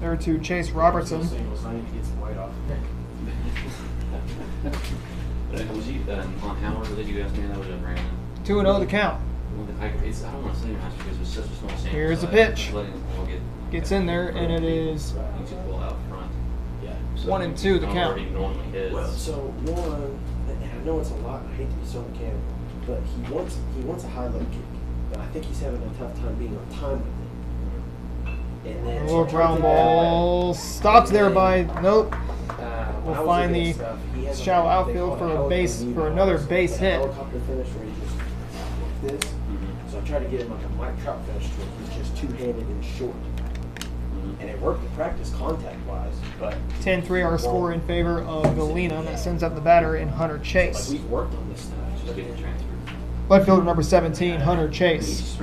there to Chase Robertson. Single, so I need to get some weight off. Was you on Howard that you asked me? That was Brandon. 2-0 the count. I don't want to say much because it's such a small sample. Here's the size. pitch. Letting the ball Gets in there, and it is You should pull out front. Yeah. So 1 and 2 the I count. already normally hits. Well, so one, and I know it's a lot. I hate to be so mechanical, but he wants a high low kick, but I think he's having a tough time being on time with it. And a then little so I ground think that ball stopped there by nope. when I We'll was find looking the at stuff, he has a- shallow they outfield call it for a helicopter base knee for ball. another So base it's a hit. Helicopter finish where he just like this. Mhm. So I tried to get him like a Mike Trout finish to where he's just two-handed and short. Mhm. And it worked in practice contact-wise, but 10-3 our score in favor of Galena, and that sends up the batter in Hunter like Chase. we've worked on this stuff. Just getting transferred. Left fielder number 17, Hunter Chase.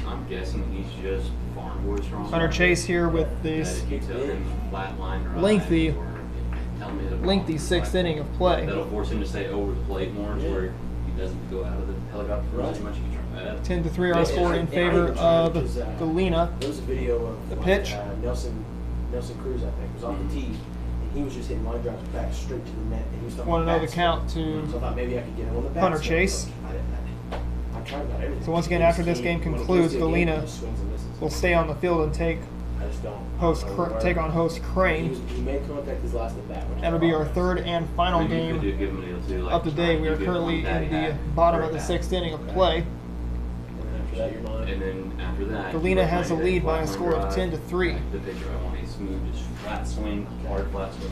I'm guessing he's just farm boy strong. Hunter Chase here with this That if you tell him flat line drive lengthy- or tell him to hit a ball, lengthy 6th inning of play. That'll force him to stay over the plate more, to where he doesn't go out of the helicopter as much as you try. 10-3 our score in favor of Galena. There was a video of The pitch. Nelson Cruz, I think, was off the tee, and he was just hitting line drives back straight to the net. And he was talking Want to about know the backspin. count So I to thought maybe I could get him on the back. Hunter Chase. I tried about everything. So once again, after this game When he concludes, gets to a game, Galena he just swings and misses. will stay on the field and take I just don't. take on host Crane. He made contact his last at bat. which That'll I be thought our was- third and final Maybe you game could give him a deal too, like, of the day. We are you give currently him one in daddy the hat, bottom or of the hat. 6th inning of play. And then after that, you're mine. And then after that, Galena you has the find lead by a flat score of drive, 10-3. The pitcher I want a smooth, just flat swing, hard flat swing.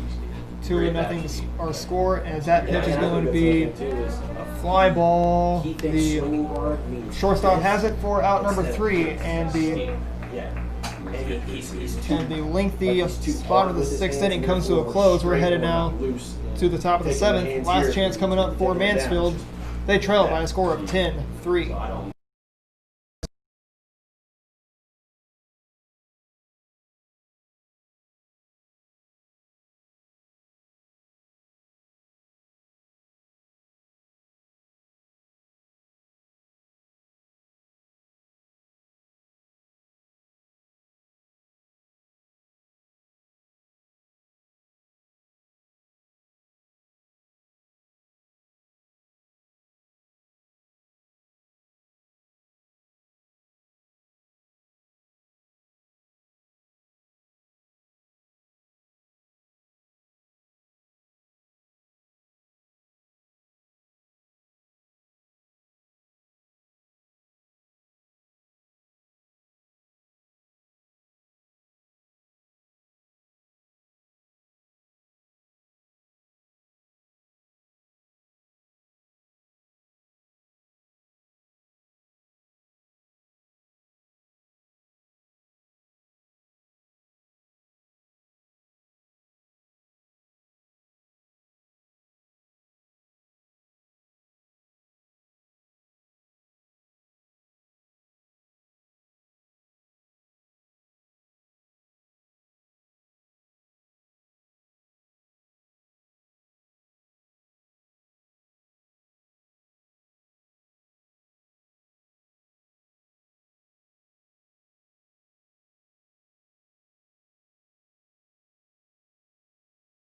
2-0 is our score, as that pitch is And I going to think be that's something too, is fly ball. he thinks The swinging hard means shortstop this has it for out number instead of 3, this. and the Yeah. And he's too, and the lengthy like, he's too spot hard of the with his 6th hands, inning and comes to a therefore close. We're straight headed or now not loose, to the top of the taking 7th. hands Last here, chance coming up for taking them down. Mansfield. They trail by a score of 10-3. So I don't.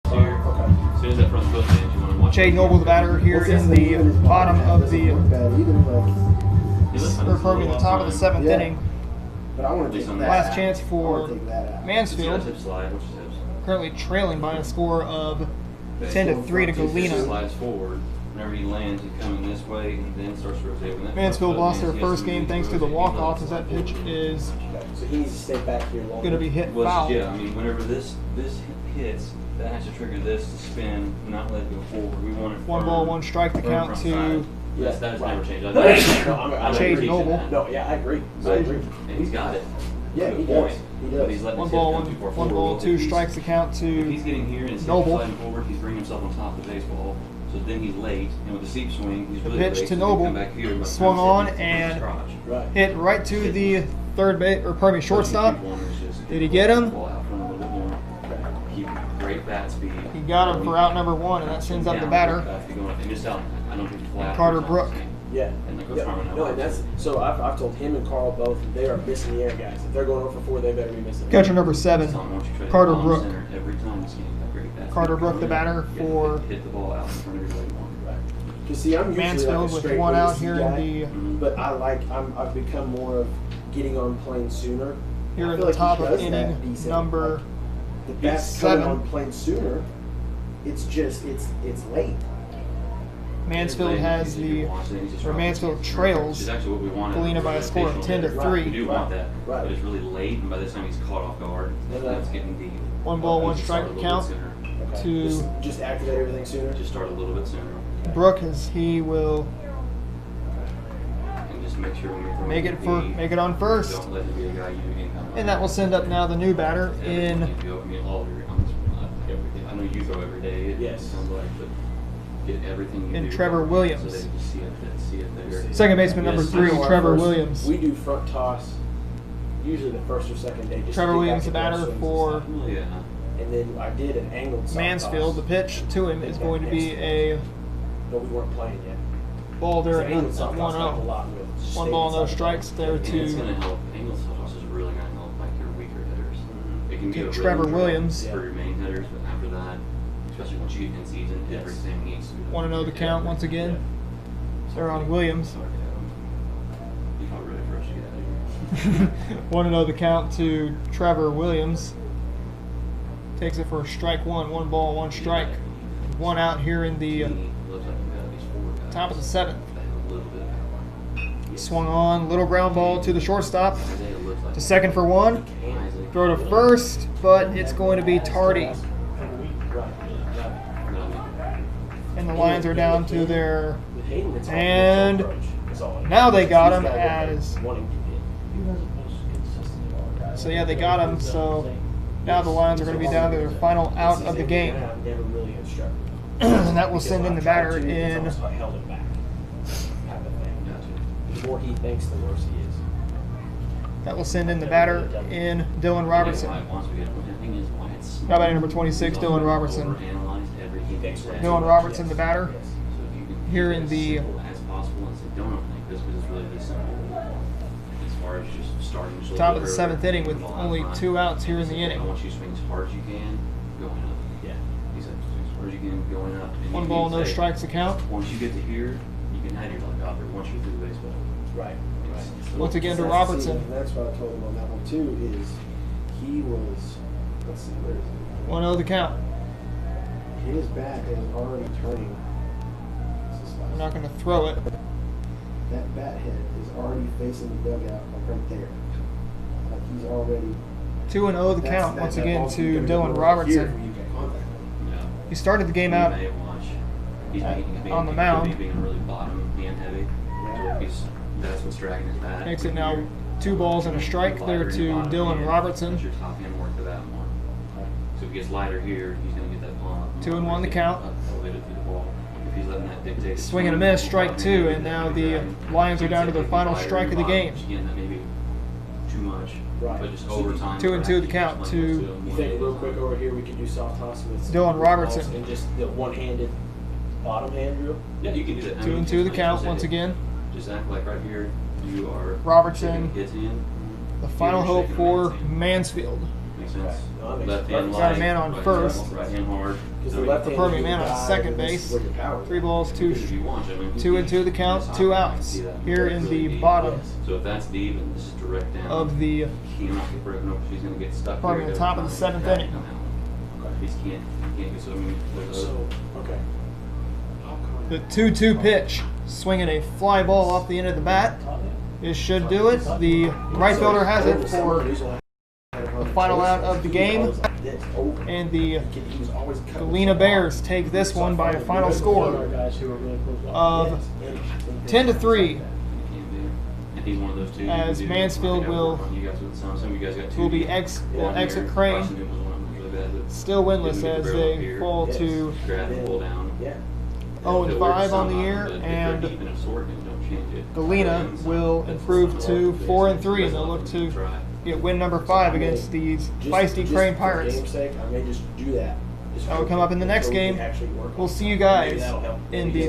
As soon as that front foot lands, you want to watch. Jay Noble, the batter, here in the bottom of the, or pardon me, the top of the 7th Yeah. inning. But I want At to least take on that that Last out. chance I for wanna take that out. Mansfield, Hip slide, which is hips. currently trailing by a score of 10-3 to It Galena. slides forward. Whenever he lands, he's coming this way and then starts to rotate. When that Mansfield front foot lost their lands, he has first to game move thanks to the rotate. He walk-off, lets as it that slide pitch forward. is Okay, so he needs to stay back here longer. going to be hit Well, it's foul. just, yeah, I mean, whenever this hits, that has to trigger this to spin, not let it go forward. We want it One firm, ball, one strike to firm count front to side. Yeah, That has right. never changed. No, I Chase agree Noble. that. No, yeah, I agree. I But- agree. And he's got it. Yeah, To a he point. does. He But does. he's letting One his hips ball, come too far one forward. ball, If two he's- strikes to count If he's to getting here and his hips Noble. sliding forward, he's bringing himself on top of the baseball. So then he's late, and with the seep swing, he's The really pitch late. to so he Noble. come back here, but Swung comes in, on he's in and his crotch. Right. hit right to the third base, or pardon me, shortstop. Did he get him? Ball out front a little bit more. Keep great bat speed. He got him for out number 1, and that sends up the batter. If you're going up and just out, I don't think flat. Carter or Brook. something. Yeah. And the coach Yeah. Harmon, No, and that's so. I've told him and Carl both they are missing the air guys. If they're going 0 for 4, they better be missing. Catcher number 7, Tell him, why don't you try to Carter hit the ball in Brook. center every time this game. Got great bat Carter speed. Brook, the batter Yeah, for hit the ball out in front of everybody. Right. Because see, I'm usually Mansfield like a with straight one out AC here guy, in the But I've become more of getting on plane sooner. here I in feel the like he top of does that inning decent. number Like, the bats coming 7. on plane sooner. It's just it's late. Mansfield has the, or Mansfield trails Which is actually what we wanted. Galena by a score of 10-3. We do want that, Right. but it's really late, and by this time he's caught off guard. Yeah. That's getting deep. One ball, one Just strike start a to little count. bit sooner. Okay. To just activate everything sooner. Just start a little bit sooner, Brook, as he will and just make sure when we throw make the it for deep, make it on first. Don't let it be a guy you can come. And that will send up now the new batter in I mean, all your, everything. I know you throw every day. Yes. It sounds like, but get everything you And do Trevor going, Williams. So they can just see it there. second baseman number Yes. 3, I know our Trevor first- Williams. We do front toss, usually the first or second day. Just Trevor to get Williams, back the into our batter swings and for stuff. Well, yeah. And then I did an angled soft Mansfield. The toss, pitch to him is going to be a but we weren't playing yet. ball there at England softball 1-0. helped a lot with One state ball, no softball. strikes there And it's going to to help. English softball is really going to help like your weaker hitters. It can be To a Trevor rhythm Williams. for your main hitters, but after that, especially once you get in season, everything needs to be. 1-0 the count once again. They're on Williams. Sorry, Adam. You felt ready for us to get out of here. 1-0 the count to Trevor Williams. Takes it for strike one. One ball, one strike. One out here in the Looks like we've got at least 4 guys top of the 7th. that have a little bit of power. Swung on, little ground ball to the shortstop. Isaiah looks like To second for one. Isaac. Throw to first, but it's going to be tardy. Right. And the Lions are down to their. With Hayden, it's all And approach. It's all like- now they got him He's gotta go as. wanting to hit. So yeah, they got him. So now the Lions are going to be down to their final out of the game. I've never really instructed. And that will send in the Because I've batter tried to, it's in. almost like held him back. Type of thing. Gotcha. The more he thinks, the worse he is. That will send in the batter in Dylan Robertson. How about number 26, Dylan Robertson? Dylan Robertson, the batter. Here in the- Top of the 7th inning with only 2 outs here in the inning. I want you to swing as hard as you can, going up. Yeah. He said, swing as hard as you can, going up. And One you ball, can no say, strikes to count. Once you get to here, you can have your helicopter once you're through the baseball. Right. Right. Once again to That's Robertson. and that's what I told him on that one too. Is he was, let's see, where is he? 1-0 the count. His bat is already turning. We're not going to throw it. That bat head is already facing the dugout, like right there. Like he's already. 2-0 the count once again to Dylan Robertson. Yeah. He started the game out You may watch. He's being, on the he could mound. be being really bottom hand heavy. So that's what's dragging his bat. Makes it now 2 balls and a strike there to Dylan Robertson. Let your top hand work to that more. So if he gets lighter here, he's going to get that palm. 2-1 the count. Elevated through the ball. If he's letting that dictate. his Swing and a swing, miss, strike 2, and now the Lions are down to their final strike of the game. Again, that may be too much. Right. But just over time. 2-2 the count to- You think real quick over here we could do soft toss with Dylan Robertson. balls and just the one-handed bottom hand drill? Yeah, you can do that. I 2-2 mean, the count just once say, again. Just act like right here, you are Robertson. shaking his hand. The final You're hope shaking for the man's hand. Mansfield. Makes sense. Right. No, that makes Left hand perfect sense. Got a light, man on right first. hand- Right hand hard. Because I the mean, left hand. Pardon me, is man on guide, second and this base. is where your power is. 3 balls, 2 if you want, I mean, 2-2 the count, it's 2 high, I can outs. see that. Here It's in really the deep. bottom So if that's deep and this is direct down, of the he cannot get broken up. She's going to get stuck. Probably there the top of the every 7th time. inning. Come out. He can't get so. I mean, there's a- So, okay. the 2-2 pitch. Swinging a fly ball off the end of the bat. This should do it. The right fielder has it for the final out of the game. And the Galena Bears take this one by a final score of 10-3. And he's one of those two. As Mansfield will be exit Crane. Still winless as they fall to grab and pull down. Yeah. 0-5 on the year, and Galena will improve to 4-3, and they'll look to get win number 5 against these feisty Crane For Pirates. game's sake, I may just do that. That will come up in the next game. Actually work on We'll it. see you Maybe guys that'll help. in Maybe the